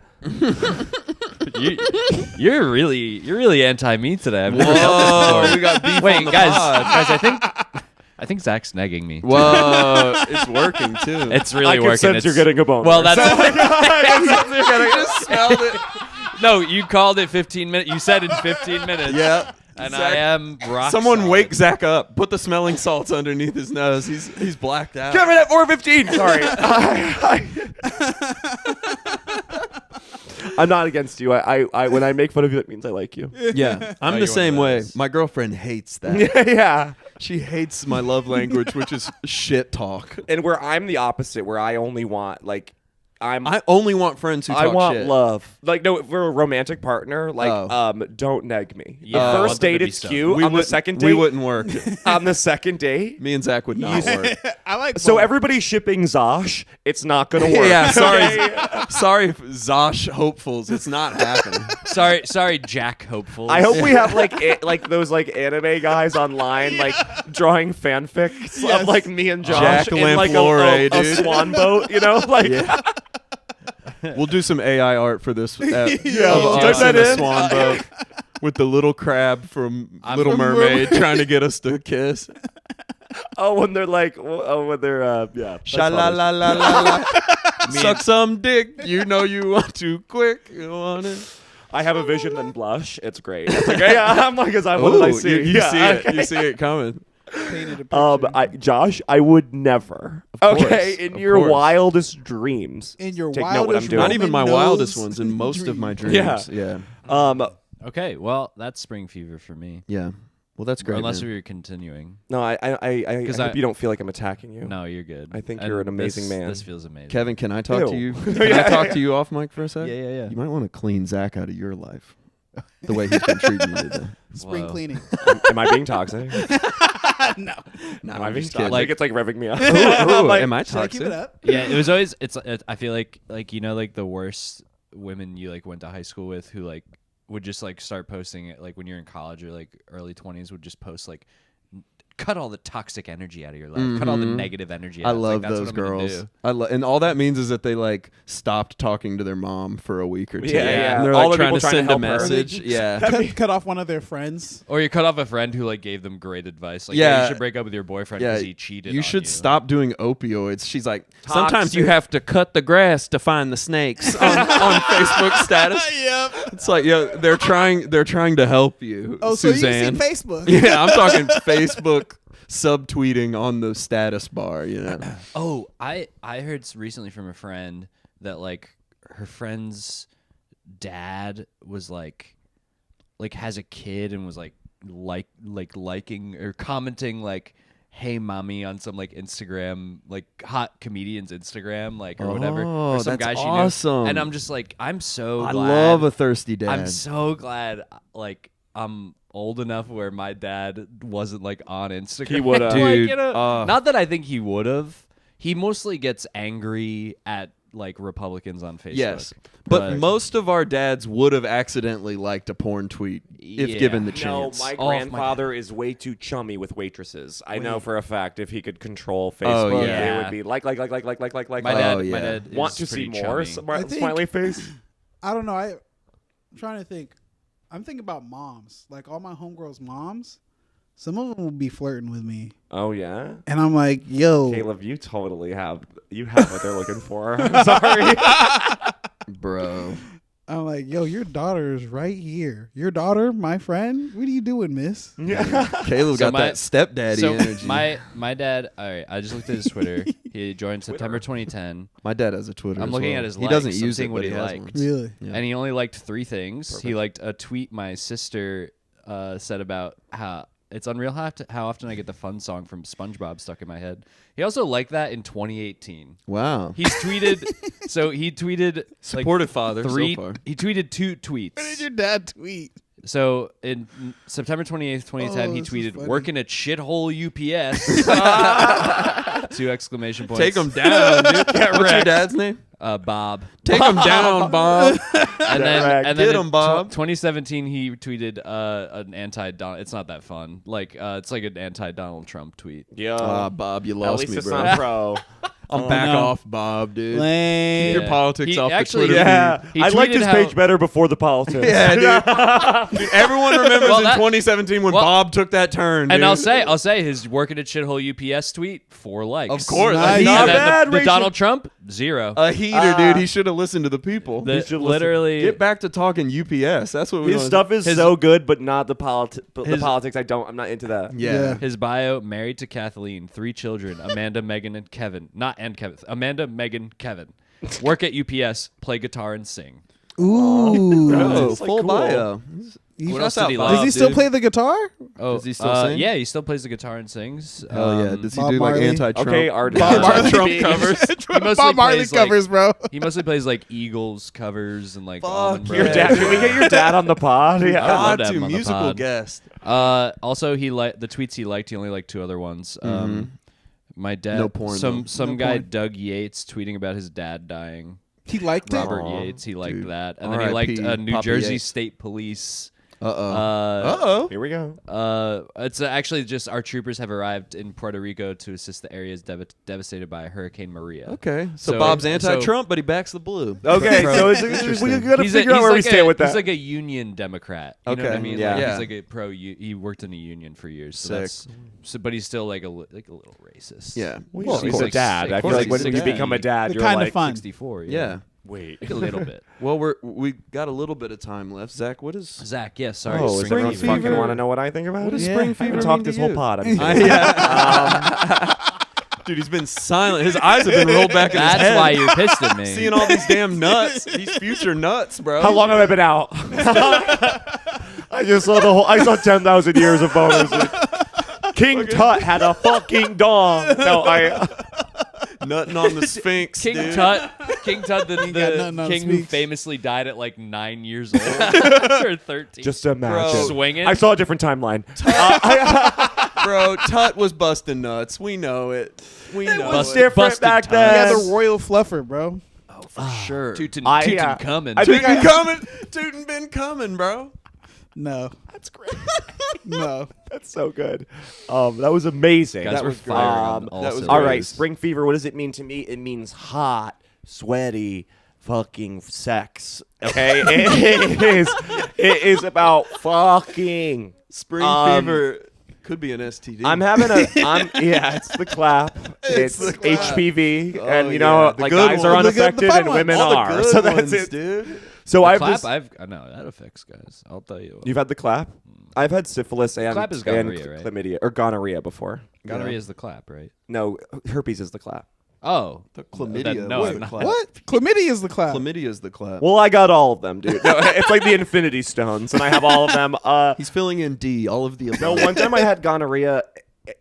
You're really anti me today. I've never felt this before. we got beef Wait, on the guys, pod. I think Zach's negging me. Whoa, it's working too. It's really I can working. sense you're It's- getting a boner. Well, that's I just smelled it. no. You called it 15 minutes. You said in 15 minutes. Yeah. and Zach- I am rock. Someone solid. wake Zach up. Put the smelling salts underneath his nose. He's blacked out. Kevin at 4:15. Sorry. I'm not against you. I when I make fun of you, that means I like you. Yeah, I'm you're the one same of way. those. My girlfriend hates that. Yeah. She hates my love language, which is shit talk. And where I'm the opposite, where I only want like I only want friends who talk I want shit. love. Like no, for a romantic partner, like Oh. don't neg me. Yeah, the I first want them to date be it's stoned. cute. We On the wouldn't- second we date, wouldn't work. on the second date. Me and Zach would not work. I like So both. everybody's shipping Zosh. It's not gonna work. Yeah, sorry, Okay? sorry, Zosh hopefuls. It's not happening. Sorry, Jack Hopeful. I hope we have like those like anime guys online like drawing fanfics Yes. of like me and Josh Jack in like Lamplore, a dude. swan boat, you know, like Yeah. We'll do some AI art for this. Yeah, of type us that in a in. swan boat with the little crab from Little from Mermaid trying to get us to kiss. when they're like when they're yeah. that's Sha la funny. la la la la. Suck some dick. You know you want to quick. You want it. I have a vision and blush. It's great. It's like, yeah, I'm like, what did I see? You Yeah, see it. okay. You see it coming. painted a picture. Josh, I would never. course, Okay, in of your course. wildest dreams. In your take note what I'm wildest doing. Not even my Roman wildest nose ones. In most of my dream. dreams. Yeah. Yeah. Okay, well, that's spring fever for me. Yeah. Well, that's Or great. unless man. we were continuing. No, I 'Cause hope I- you don't feel like I'm attacking you. No, you're good. I think And you're an amazing this- man. This feels amazing. Kevin, can I talk to Ew. you? Can I talk to you off mic for a sec? Yeah. You might want to clean Zach out of your life. The way he's been treating you today. Spring Whoa. cleaning. Am I being toxic? No. No, Am I being just kidding. toxic? It's like revving me up. Ooh, Like, am I Should I toxic? keep it up? Yeah, it was always. I feel like you know like the worst women you like went to high school with who like would just like start posting it like when you're in college or like early 20s would just post like cut all the toxic energy out of your life. Cut all the negative energy out. I love that's those what I'm gonna girls. do. And all that means is that they like stopped talking to their mom for a week or two. Yeah. And they're All like the trying to people send a help her. message. Yeah. cut off one of their friends. Or you cut off a friend who like gave them great advice. Like, Yeah. you should break up with your boyfriend because he cheated. You on should stop doing opioids. She's like, Toxic. sometimes you have to cut the grass to find the snakes on Facebook status. Yep. It's like, they're trying to help you. Oh, so Suzanne. you see Facebook? Yeah, I'm talking Facebook subtweeting on the status bar. Oh, I heard recently from a friend that like her friend's dad was like has a kid and was like liking or commenting like, "Hey, mommy," on some like Instagram, like hot comedian's Instagram, like or whatever, or some that's guy she awesome. knew. And I'm just like, I'm so I glad. love a thirsty dad. I'm so glad, like, I'm old enough where my dad wasn't like on Instagram. He would've. Like, Dude, not that I think he would have. He mostly gets angry at like Republicans on Facebook. Yes, but most of our dads would have accidentally liked a porn tweet if Yeah. given the No, chance. my Oh, my grandfather is way too chummy with waitresses. I know for a fact if he could control Facebook, Oh, it yeah. would be like. my Oh, dad, yeah. my dad Want is to see pretty more? chummy. I think- Smiley face. I don't know. I'm trying to think. I'm thinking about moms. Like all my homegirls' moms. Some of them will be flirting with me, Oh yeah, and I'm like, "Yo, Caleb, you totally have what they're looking for. I'm sorry. Bro. I'm like, yo, your daughter is right here. Your daughter, my friend. What are you doing, miss? Caleb So got my- that stepdaddy So energy. my dad. All right, I just looked at his Twitter. He joined September 2010, My dad has a Twitter. I'm as looking well. at his He doesn't likes. I'm use seeing it, what but he has liked. one. Really? Yeah. and he only liked 3 things. He liked a tweet my sister said about how it's unreal how often I get the fun song from SpongeBob stuck in my head. He also liked that in 2018. Wow. He's tweeted. So he tweeted Supportive father so 3. far. He tweeted 2 tweets. What did your dad tweet? So in September 28th, 2010, Oh, he this is tweeted, funny. "Working at shithole UPS." 2 exclamation points. Take him down, dude. What's your dad's name? Bob. Take him down, Bob. And then, Correct. and then Get in 'em, Bob. 2017, he tweeted an anti-Donald. It's not that fun. Like it's like an anti-Donald Trump tweet. Yeah. Bob, you At lost least me, it's bro. not pro. I'm back no. off, Bob, dude. Lame. Keep your politics He off actually- the Twitter Yeah, He I liked tweeted his how- page better before the politics. Yeah, dude. Dude, everyone remembers Well, in that- 2017 when well- Bob took that turn. And dude. I'll say his working at shithole UPS tweet 4 likes. Of course. Nice. a Not heater. And then bad, the Rachel. Donald Trump 0. A heater, dude. He should have listened to the people. The- should listen. literally. Get back to talking UPS. That's what we His wanna- stuff is His- so good, but not the politics. The his- politics, I'm not into that. Yeah. His bio: married to Kathleen, 3 children, Amanda, Megan, and Kevin. Amanda, Megan, Kevin. Work at UPS, play guitar and sing. Ooh. Oh, It's, like, full cool. bio. What Shout else did out he Bob, like? Does he still dude. play the guitar? Oh, Does he still sing? Yeah, he still plays the guitar and sings. Oh yeah. Does he Bob do like Marley? anti-Trump? Okay, art. Bob Marley Trump beats. covers. He mostly Bob Marley plays, like- covers, bro. He mostly plays like Eagles covers and like Fuck Allman yeah. Your Brothers. dad? Can we get your dad on the pod? Yeah. love God, to have him to on the musical pod. guest. Also, he liked the tweets he liked. He only liked 2 other ones. My dad, No porn, some though. No guy, porn. Doug Yates, tweeting about his dad dying. He liked it. Robert Aw, Yates, he liked dude. that, and then he R.I.P. liked New Papa Jersey Yates. State Police. Uh-oh. Here we go. It's actually just our troopers have arrived in Puerto Rico to assist the areas devastated by Hurricane Maria. Okay. So, So- Bob's so- anti-Trump, but he backs the blue. Okay, Pro- so Interesting. we gotta He's figure out where we stand with that. He's like a union Democrat. You know what I Okay. mean? Yeah. Like, Yeah. He's like a pro. He worked in a union for years. So Sick. that's, but he's still like a little racist. Yeah. Well, of he's a course. dad. I Of feel course like he's when a you dad. become a dad, They're you're kinda like, fun. 64. Yeah. wait. a little bit. Well, we got a little bit of time left. Zach, what is Zach, yes, sorry. Oh, is Spring everyone fever. fucking want to know what I think about What it? does Yeah. spring I I fever haven't mean talked to this whole you? pod. I'm kidding. Dude, he's been silent. His eyes have been rolled back in his That's head. why you're pissed at me. Seeing all these damn nuts. These future nuts, bro. How long have I been out? I just saw the whole. I saw 10,000 years of bonus. King Tut had a fucking dong. No, Nutting on the Sphinx, King dude. Tut, the got nothing on king who Sphinx. famously died at like 9 years old or 13. just imagine. swinging. I saw a different timeline. Bro, Tut was busting nuts. We know it. We know was it. different busted back time. He then. had the royal fluffer, bro. For sure. Tootin' I- Tutankhamun. I think Tootin' coming. Tootin' been coming, bro. No. That's great. No. That's so good. That was amazing. Guys that were was great. firing on all that was cylinders. All right, spring fever. What does it mean to me? It means hot, sweaty, fucking sex. Okay, it is about fucking. Spring fever could be an STD. Yeah, it's the clap. It's the clap. HPV, Oh, and yeah. The like good guys are ones. unaffected The and fun women ones. All the are. good So that's ones, it, dude. So The I've clap, just, I know that affects guys. I'll tell you. you've had the clap. I've had syphilis and, Clap is and gonorrhea, right? chlamydia or gonorrhea before. Gonorrhea is the clap, right? No, herpes is the clap. Oh, The chlamydia. Then, no, was I'm the not. clap. What? Chlamydia is the clap. Chlamydia is the clap. Well, I got all of them, dude. No, it's like the Infinity Stones, and I have all of them. He's filling in D, all of the above. No, one time I had gonorrhea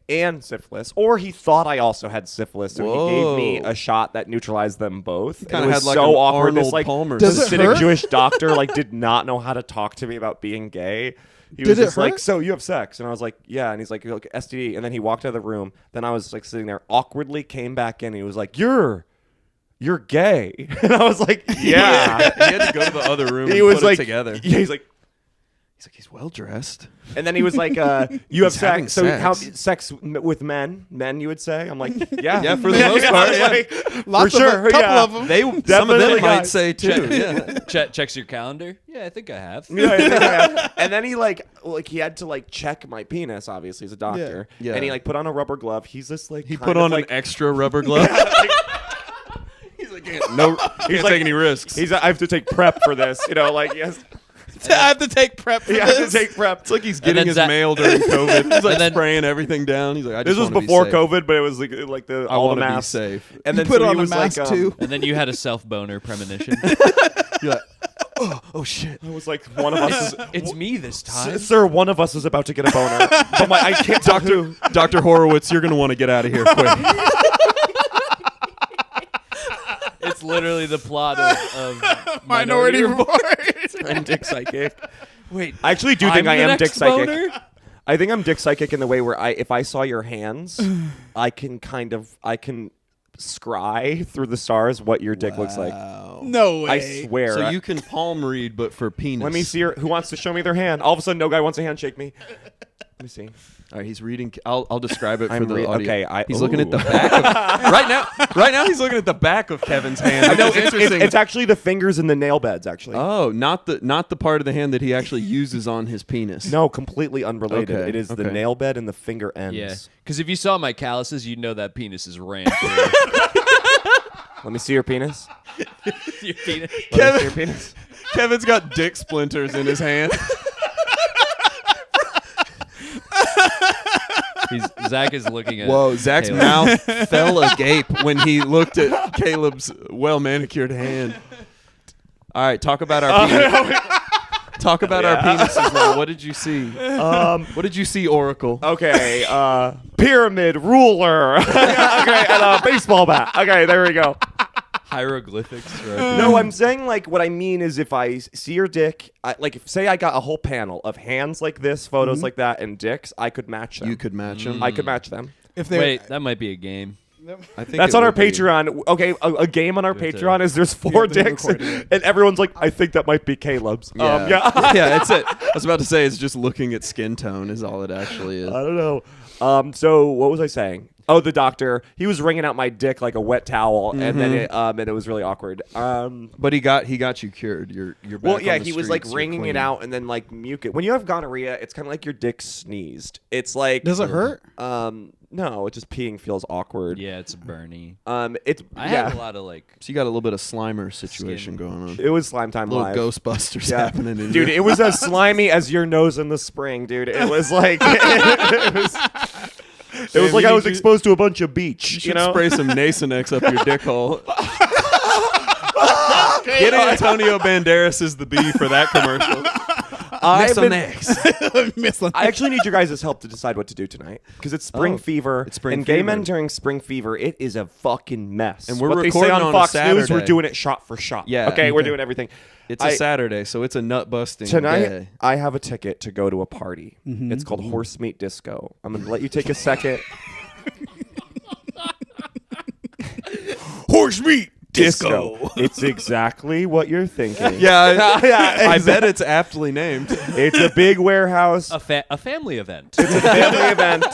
and syphilis, or he thought I also had syphilis, and he gave me Whoa. a shot that neutralized them both. Kinda It was had like so an awkward. This Arnold like Palmer Does it Hasidic hurt? Jewish doctor like did not know how to talk to me about being gay. He was Did it just like, hurt? "So you have sex?" And I was like, "Yeah." And he's like, "Look, STD." And then he walked out of the room. Then I was like sitting there awkwardly, came back in. And he was like, "You're gay." And I was like, "Yeah." he had to go to the other room He and was put like, it together. Yeah, he's like, He's well dressed. and then he was like, "You have He's having sex? So how sex. sex with men? Men, you would say?" I'm like, "Yeah, Yeah, for the most part, yeah. Like, Lots for of sure, a couple yeah. of them. Some of Definitely them might guys. say too. Yeah. Checks your calendar. Yeah, I think I have. Yeah. And then he like he had to like check my penis. Obviously, he's a doctor. Yeah. And he like put on a rubber glove. He's just like He kind put of, on like, an extra rubber glove. He's like, no, can't like- take any risks. He's I have to take prep for this. Like yes, I have to take prep for I have to this. take prep. It's like he's And getting then his Zach- mail during COVID. He's like And then- spraying everything down. He's like, I This just was wanna be before safe. COVID, but it was like the I all the want to be masks. safe. And then Put so he on a was mask like, too. And then you had a self boner premonition. You're like, oh shit. I was like, one of us is. It's me this time. Sir, one of us is about to get a boner. But I can't talk to. Dr. Horowitz, you're gonna want to get out of here quick. It's literally the plot of Minority Report. I'm Dick Psychic. Wait, I actually do I'm think I the am next Dick Psychic. boner? I think I'm Dick Psychic in the way where if I saw your hands, I can scry through the stars what your dick looks like. No way. I swear. So you can palm read, but for penis. Let me see who wants to show me their hand. All of a sudden, no guy wants to handshake me. Let me see. All right, he's reading. I'll describe it for I'm the re- audio. okay, he's looking at the ooh. back. Of, right now, he's looking at the back of Kevin's hand. I Which know is interesting. it's actually the fingers and the nail beds. Actually, Oh, not the part of the hand that he actually uses on his penis. no, completely unrelated. Okay, It is the okay. nail bed and the finger ends. Yeah, because if you saw my calluses, you'd know that penis is ran through. Let me see your penis. Your penis. Let me see your penis. Kevin's got dick splinters in his hand. Zach is looking at. Whoa, Zach's Caleb. mouth fell agape when he looked at Caleb's well manicured hand. All right, talk about our penis. Talk about our penises now. What did you see? What did you see, Oracle? Okay, pyramid ruler. Okay, and a baseball bat. Okay, there we go. Hieroglyphics. Right? No, I'm saying like what I mean is if I see your dick, say I got a whole panel of hands like this, photos like that, and dicks, I could match them. You could match them. I could match them. If they Wait, that might be a game. I think That's it on our would be. Patreon. Okay, a game on our have to- Patreon is there's 4 have to dicks, record it. and everyone's like, I think that might be Caleb's. Yeah, Yeah. yeah. It's it. I was about to say it's just looking at skin tone is all it actually is. I don't know. So what was I saying? Oh, the doctor. He was wringing out my dick like a wet towel, and then it was really awkward. But he got you cured. You're back Well, on yeah, the he was like streets, you're wringing clean. it out and then like mucus. When you have gonorrhea, it's kind of like your dick sneezed. It's like Does it hurt? No, it just peeing feels awkward. Yeah, it's Bernie. It's I yeah. have a lot of like. So you got a little bit of Slimer situation Skin. going on. It was slime time Little live. Ghostbusters Yeah. happening in Dude, here. it was as slimy as your nose in the spring, dude. It was like it was like I was exposed to a bunch of beach. You You should know, spray some Nasonex up your dick hole. Get Antonio Banderas as the bee for that commercial. Miss I actually need your guys' help to decide what to do tonight because it's spring fever. it's spring and gay men fever. during spring fever, it is a fucking mess. And we're what they say recording on on a Fox News, we're Saturday. doing it shot for shot. Yeah. Okay, we're doing everything. It's a Saturday, so it's a nut busting Tonight, day. I have a ticket to go to a party. It's called Horse Meat Disco. I'm going to let you take a second. Horse meat Disco. It's exactly what you're thinking. Yeah, Yeah, I bet it's aptly named. It's a big warehouse. A family event It's a family event.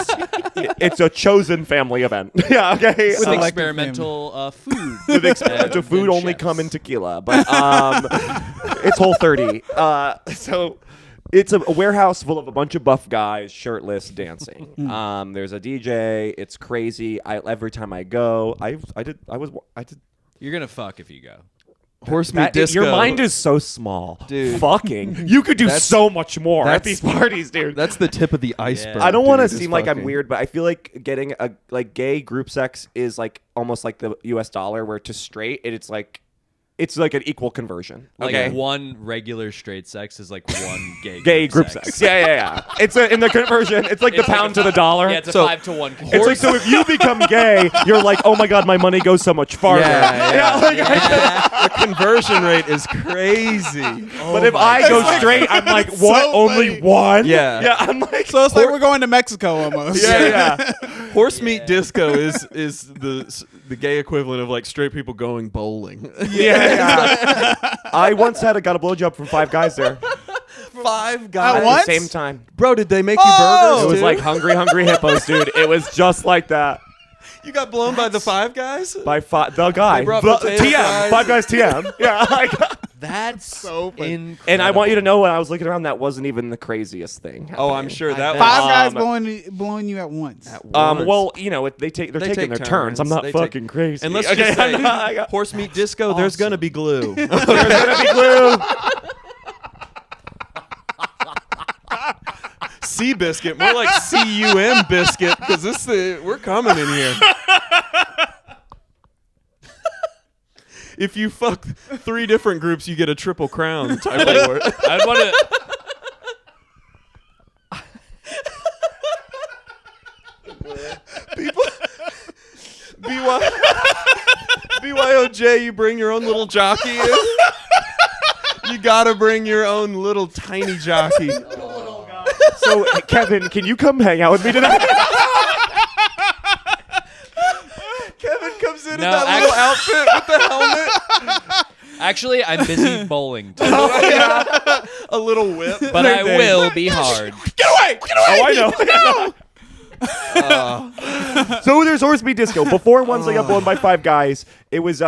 It's a chosen family event. Yeah, okay. with Selected experimental food. With experimental and- food and only chefs. come in tequila, but it's Whole30. So it's a warehouse full of a bunch of buff guys, shirtless, dancing. There's a DJ. It's crazy. Every time I go, I did. You're gonna fuck if you go. Horse meat disco. Your mind is so small, Dude. Fucking, you could do so much more at that's- these parties, dude. That's the tip of the iceberg. I don't want to dude, is seem like I'm fucking. weird, but I feel like getting a gay group sex is like almost like the U.S. dollar, where to straight it's like an equal conversion. Like Okay, one regular straight sex is like one gay group sex. Yeah. It's in the conversion. It's like It's the like pound a to the dollar. Yeah, it's a So, 5-to-1. It's like, so if you become gay, you're like, oh my god, my money goes so much farther. Yeah. like, The conversion rate is crazy. but if I go straight, I'm like, what? so Only funny. one? Yeah. Yeah, I'm like, So it's like we're going to Mexico almost. yeah. Horse meat disco is the gay equivalent of like straight people going bowling. Yeah. I once got a blowjob from 5 guys there 5 At guys. at the once? same time. Bro, did they make you Oh! burgers? It was too? like hungry hippos, dude. It was just like that. you got blown by the 5 guys. By the guy, They brought the potato TM, fries. 5 guys TM. Yeah, That's So funny. incredible. and I want you to know when I was looking around, that wasn't even the craziest thing. Oh, I'm happening. sure that Five was. guys Um, blowing you at once. once. Well, you know, they're taking take their turns. I'm not They take- fucking crazy. And let's Okay, just say, I'm not- horse meat disco. There's gonna be glue. there's gonna be glue. C biscuit, more like cum biscuit, because we're coming in here. If you fuck 3 different groups, you get a triple crown type award. I'd want to. BYOJ, you bring your own little jockey in. You gotta bring your own little tiny jockey. So, Kevin, can you come hang out with me tonight? Kevin comes in No, that little outfit with the helmet, Actually, I'm busy bowling, too, a little whip. but I will be hard. Get away! Oh, I know. So there's horse meat disco. Before once I got blown by 5 guys, it was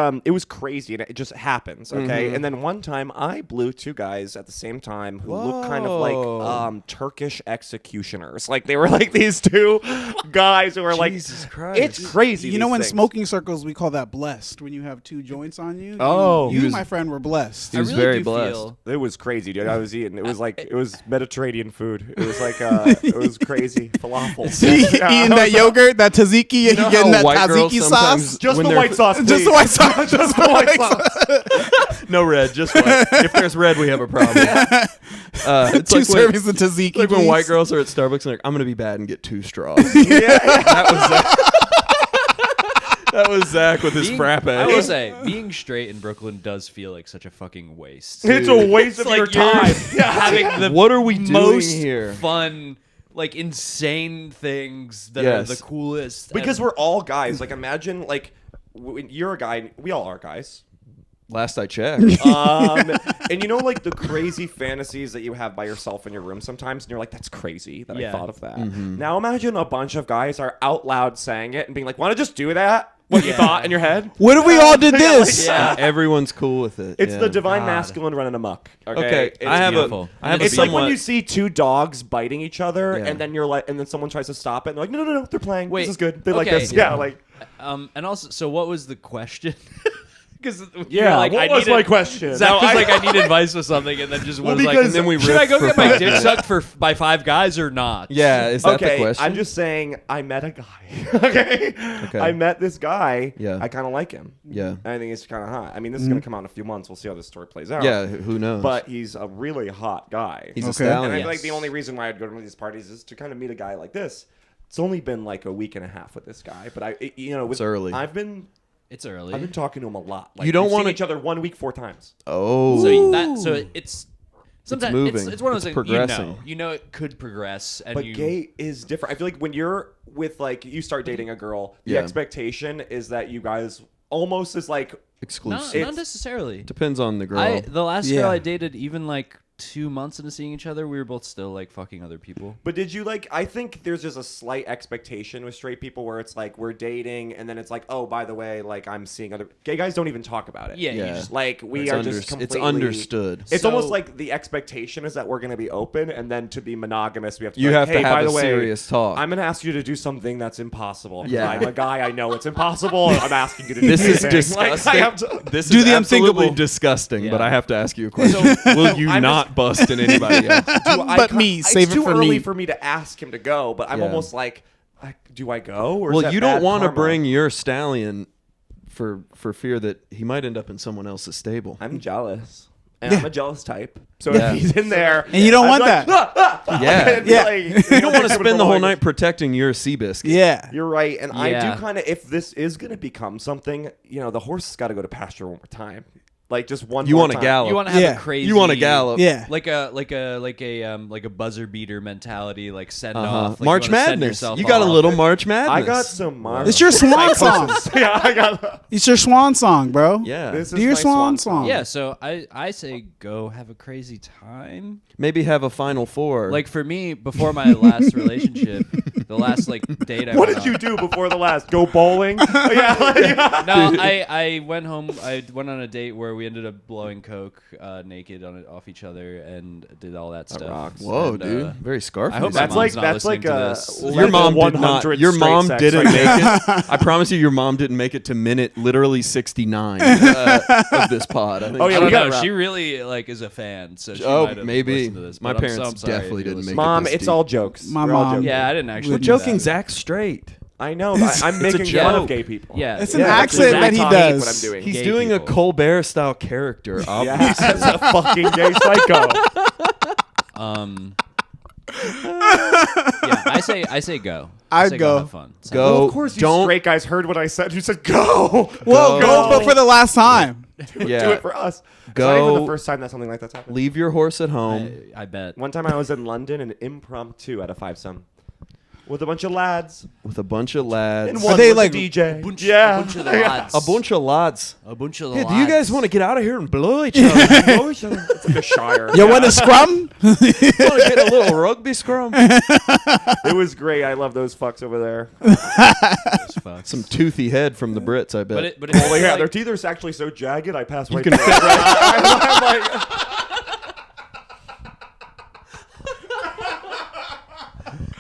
crazy, and it just happens, okay? And then one time I blew 2 guys at the same time who looked kind of like Turkish executioners. Like they were like these 2 guys who were like, Jesus Christ. it's crazy. You know, these in things. smoking circles, we call that blessed. When you have 2 joints on you. Oh. you He was- my friend, were blessed. He was I really very do blessed. feel- It was crazy, dude. I was eating. It was like it was Mediterranean food. It was like it was crazy falafel. Eating that yogurt, that tzatziki, and know you getting how that white girls tzatziki sometimes- sauce. Just when the they're- white sauce, Just the please. white sauce. Just the white sauce. No red, just white. If there's red, we have a problem. It's 2 like when- servings of tzatziki. like when please. white girls are at Starbucks and they're like, I'm gonna be bad and get 2 straws. Yeah. That was Zach with his frappe. I will say, being straight in Brooklyn does feel like such a fucking waste. It's a waste of It's your like you're time. having the What are we doing most here? fun, like insane things that Yes. are the coolest. Because and- we're all guys. Like imagine like when you're a guy. We all are guys. Last I checked. And you know like the crazy fantasies that you have by yourself in your room sometimes, and you're like, that's crazy that I Yeah. thought of that. Mm-hmm. Now imagine a bunch of guys are out loud saying it and being like, want to just do that? What you thought in your head? What if we all did this? Yeah. Everyone's cool with it. It's yeah. the divine God. masculine running amok. Okay, It's I have beautiful. a It's like somewhat. when you see 2 dogs biting each other, Yeah. and then you're like, and then someone tries to stop it, and they're like, no, they're playing. Wait, this is good. They like okay. this. Yeah, like and also, so what was the question? Because yeah. like, what I was needed, my question? Zach No, was like, I need advice with something, and then just was like, because- and then we we should I riffed go for get my 5 dick minutes. sucked by 5 guys or not? Yeah, is that the okay, question? I'm just saying I met a guy. okay? I met this guy. Yeah. I kind of like him. Yeah. I think he's kind of hot. I mean, this is gonna come out in a few months. We'll see how this story plays out. Yeah, who knows? But he's a really hot guy. he's a Okay. and I stallion. feel like the only reason why I'd go to one of these parties is to kind of meet a guy like this. It's only been like a week and a half with this guy, but It's early. I've been It's early. talking to him a lot. Like, You don't we've seen wanna- each other 1 week 4 times. Oh, so it's sometimes moving. it's one of those It's things progressing. you know it could progress, and But you gay is different. I feel like when you're with like you start dating a girl, the Yeah. expectation is that you guys almost as like Exclusive. Not necessarily. Depends on the girl. The last Yeah. girl I dated, even like 2 months into seeing each other, we were both still like fucking other people. But did you like? I think there's just a slight expectation with straight people where it's like we're dating, and then it's like, oh, by the way, like I'm seeing other gay guys don't even talk about it. Yeah, you Yeah. just like we It's are under- just completely. it's understood. It's So- almost like the expectation is that we're going to be open, and then to be monogamous, we have to. You be like, have to hey, have by a the way, serious talk. I'm going to ask you to do something that's impossible. Yeah. I'm a guy. I know it's impossible. I'm asking you to do This is something. disgusting. Like, I have to, This Do is the absolutely unthinkable. disgusting, Yeah. but I have to ask you a question. Will you I'm not bust in anybody else? But me, save it's it too for early me. for me to ask him to go, but I'm Yeah. almost like, do I go? Or is Well, that you don't bad want to karma? bring your stallion for fear that he might end up in someone else's stable. I'm jealous. And I'm a jealous type. So Yeah. if he's in there. And you don't I'm want like, that. Yeah. Yeah. You don't want to spend the whole night protecting your Seabiscuit. Yeah. You're right. And I Yeah. do kind of, if this is going to become something, the horse has got to go to pasture one more time. Like just one You more want to time. gallop. You want to have Yeah. a crazy. You want to gallop. Yeah. Like a buzzer beater mentality, like send Uh-huh. off. Like March you wanna send Madness. yourself You got a off. little March Madness. I got some March. It's your swan song. yeah, I got. It's your swan song, bro. Yeah. This Do is your my swan song. Yeah, so I say go have a crazy time. Maybe have a Final Four. Like for me, before my last relationship, the last like date I What went did you on- do before the last? Go bowling? yeah. No, I went home. I went on a date where we ended up blowing coke naked off each other and did all that stuff. rocks. Whoa, And, dude. Very Scarface. I hope That's my like mom's not that's like listening to a this. Your mom level did not. 100 Your straight mom sex didn't right make there. it. I promise you, your mom didn't make it to minute literally 69 of this pod. I think Oh, yeah, I we don't gotta know. whave- She really is a fan, so she Oh, might have maybe. listened to this. My but I'm parents sorry if definitely you didn't listen. make it. Mom, this it's deep. all jokes. My We're all mom- joking. Yeah, I didn't actually. We're do joking that. Zach straight. I know. I'm making fun joke. of gay people. Yeah, It's an Yeah, accent that's that he exactly does. What I'm doing. He's Gay doing people. a Colbert style character. Yes, that's a fucking gay psycho. Yeah, I say go. I'd say go. Have fun. Go. Well, of course, you Don't- straight guys heard what I said. You said go. Well, go, but for the last time. Yeah. Do it for us. Go. It's not even the first time that something like that's happened. Leave your horse at home. I bet. One time I was in London, an impromptu at a five-some with a bunch of lads. With a bunch of lads. And one they was like- a DJ. A bunch of the lads. A bunch of lads. A bunch of the Hey, lads. do you guys want to get out of here and blow each other? It's like a shire. You want to scrum? Want to get a little rugby scrum? It was great. I love those fucks over there. Some toothy head from the Brits, I bet. But Oh, yeah, like, their teeth are actually so jagged. I pass right can through it. I'm like,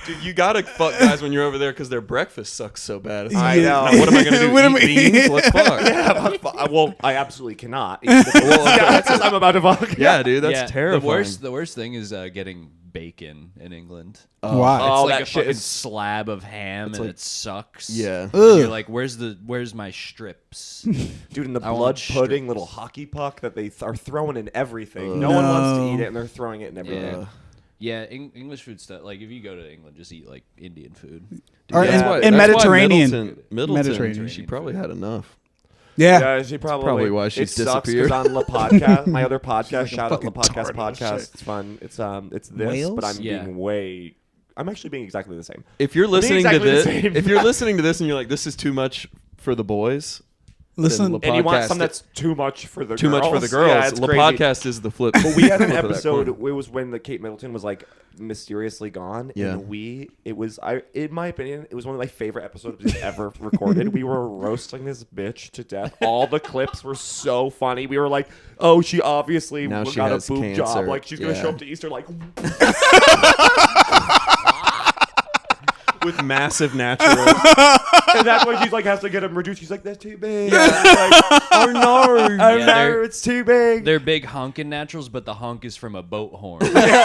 Dude, you gotta fuck guys when you're over there because their breakfast sucks so bad. I know. Now, what am I gonna do? What am Eat I- beans? Let's fuck. well, I absolutely cannot. Yeah, that's just I'm about to fuck. Yeah, dude, that's yeah, terrifying. The worst thing is getting bacon in England. Why? Oh, It's like that a shit fucking is- slab of ham and like- it sucks. Yeah. And you're Ugh. like, where's my strips? Dude, and the I want blood pudding strips. little hockey puck that they are throwing in everything. No one wants to No. eat it, and they're throwing it in everything. Yeah, English food stuff. Like if you go to England, just eat like Indian food. Or That's in- why- in that's why Mediterranean. Middleton, Mediterranean. she probably had enough. Yeah. Yeah, she probably why she's it sucks disappeared. 'cause on La Podcast, my other podcast, shout out La fucking Podcast retarded podcast. shit. It's fun. It's this, Wales? but I'm Yeah. being way. I'm actually being exactly the same. If you're listening exactly to the this, same. if you're listening to this and you're like, this is too much for the boys, Listen, then And you want Podcast- something that's too much for the too girls. much for the girls. Yeah, it's La crazy. Podcast is the flip. But we had an flip of that episode. coin. It was when the Kate Middleton was like mysteriously gone. Yeah. And in my opinion, it was one of my favorite episodes we've ever recorded. We were roasting this bitch to death. All the clips were so funny. We were like, "Oh, she obviously Now she got a has boob job. cancer. Like she's gonna Yeah. show up to Easter like." with massive naturals. And that's why she's like has to get him reduced. She's like, "That's too big." Like, oh no, oh Yeah, no, they're- it's too big. They're big honkin' naturals, but the honk is from a boat horn. That's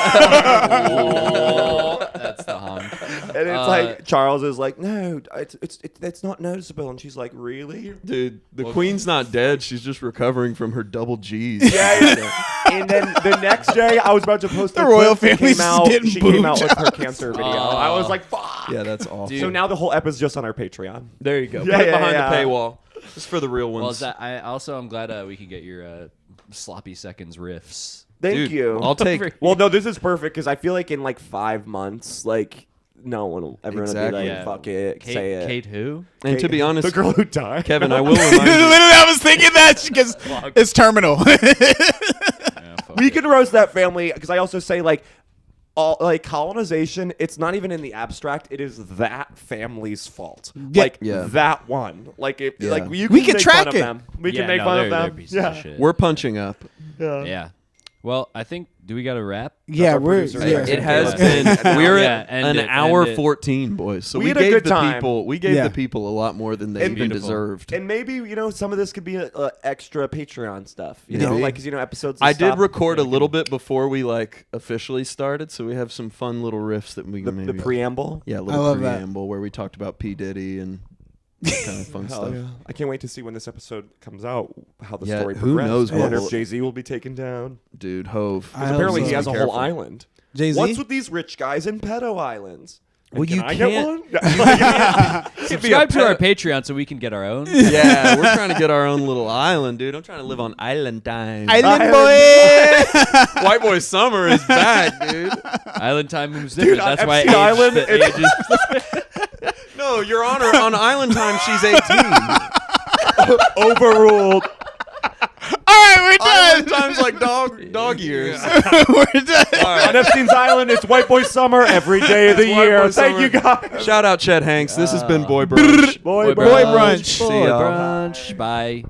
the honk. And it's like Charles is like, "No, it's not noticeable." And she's like, "Really?" Dude, the queen's not dead. She's just recovering from her double G's. Yeah. And then the next day, I was about to post The the royal clip. family's Came out, getting she came boob out with her jobs. cancer video. I was like, "Fuck!" Yeah, that's awful. So now the whole ep is just on our Patreon. there you go. Yeah, Put it yeah, behind yeah. the paywall. Just for the real Well, ones. Zach, I'm glad we could get your sloppy seconds riffs. Thank Dude, you. I'll take. Well, no, this is perfect because I feel like in like 5 months, like no one will. Everyone Exactly. will be like, Yeah. fuck it, say it. Kate who? And to be honest, the girl who died. Kevin, I will remind Literally, you. I was thinking that because it's terminal. We can roast that family because I also say like colonization. It's not even in the abstract. It is that family's fault. Yeah. Like Yeah. that one. Like if Yeah. like you We can can make track fun of it. them. We Yeah, can make no, fun they're- of they're them. pieces Yeah. of shit. We're punching up. Yeah. Well, I think. Do we got to wrap? Yeah, our we're. producer. Yeah. It has Yeah. been. We're Yeah, at end an it, hour end it. 14, boys. So We we had a gave good the time. people. We gave Yeah. the people a lot more than they And even beautiful. deserved. And maybe some of this could be extra Patreon stuff. You Maybe. know, like 'cause, episodes. I and did stuff. record a little bit before we officially started, so we have some fun little riffs that we the, can the maybe. preamble. Yeah, a I little love that. preamble where we talked about P Diddy and that kind of fun Hell stuff. yeah. I can't wait to see when this episode comes out. How the Yeah, story who progresses. knows I wonder what if Jay-Z will be taken down. Dude, Hove. I 'Cause hope apparently so. he has Be a careful. whole island. Jay-Z? What's with these rich guys in pedo islands? Well, Can you I get can't- one? Subscribe to our Patreon so we can get our own. Yeah, we're trying to get our own little island, dude. I'm trying to live on island time. Island boy. White Boy Summer is back, dude. Island time moves different. on That's why FC Island, the it's- age is No, Your Honor, on island time, she's 18. Overruled. All right, we're Island done. time's like dog years. We're done. On Epstein's Island, it's White Boy Summer every day of the It's White year. Boy Thank Summer. you, guys. Shout out Chet Hanks. This has been Boy Brunch. Boy, Brunch. See Boy y'all. brunch. Bye.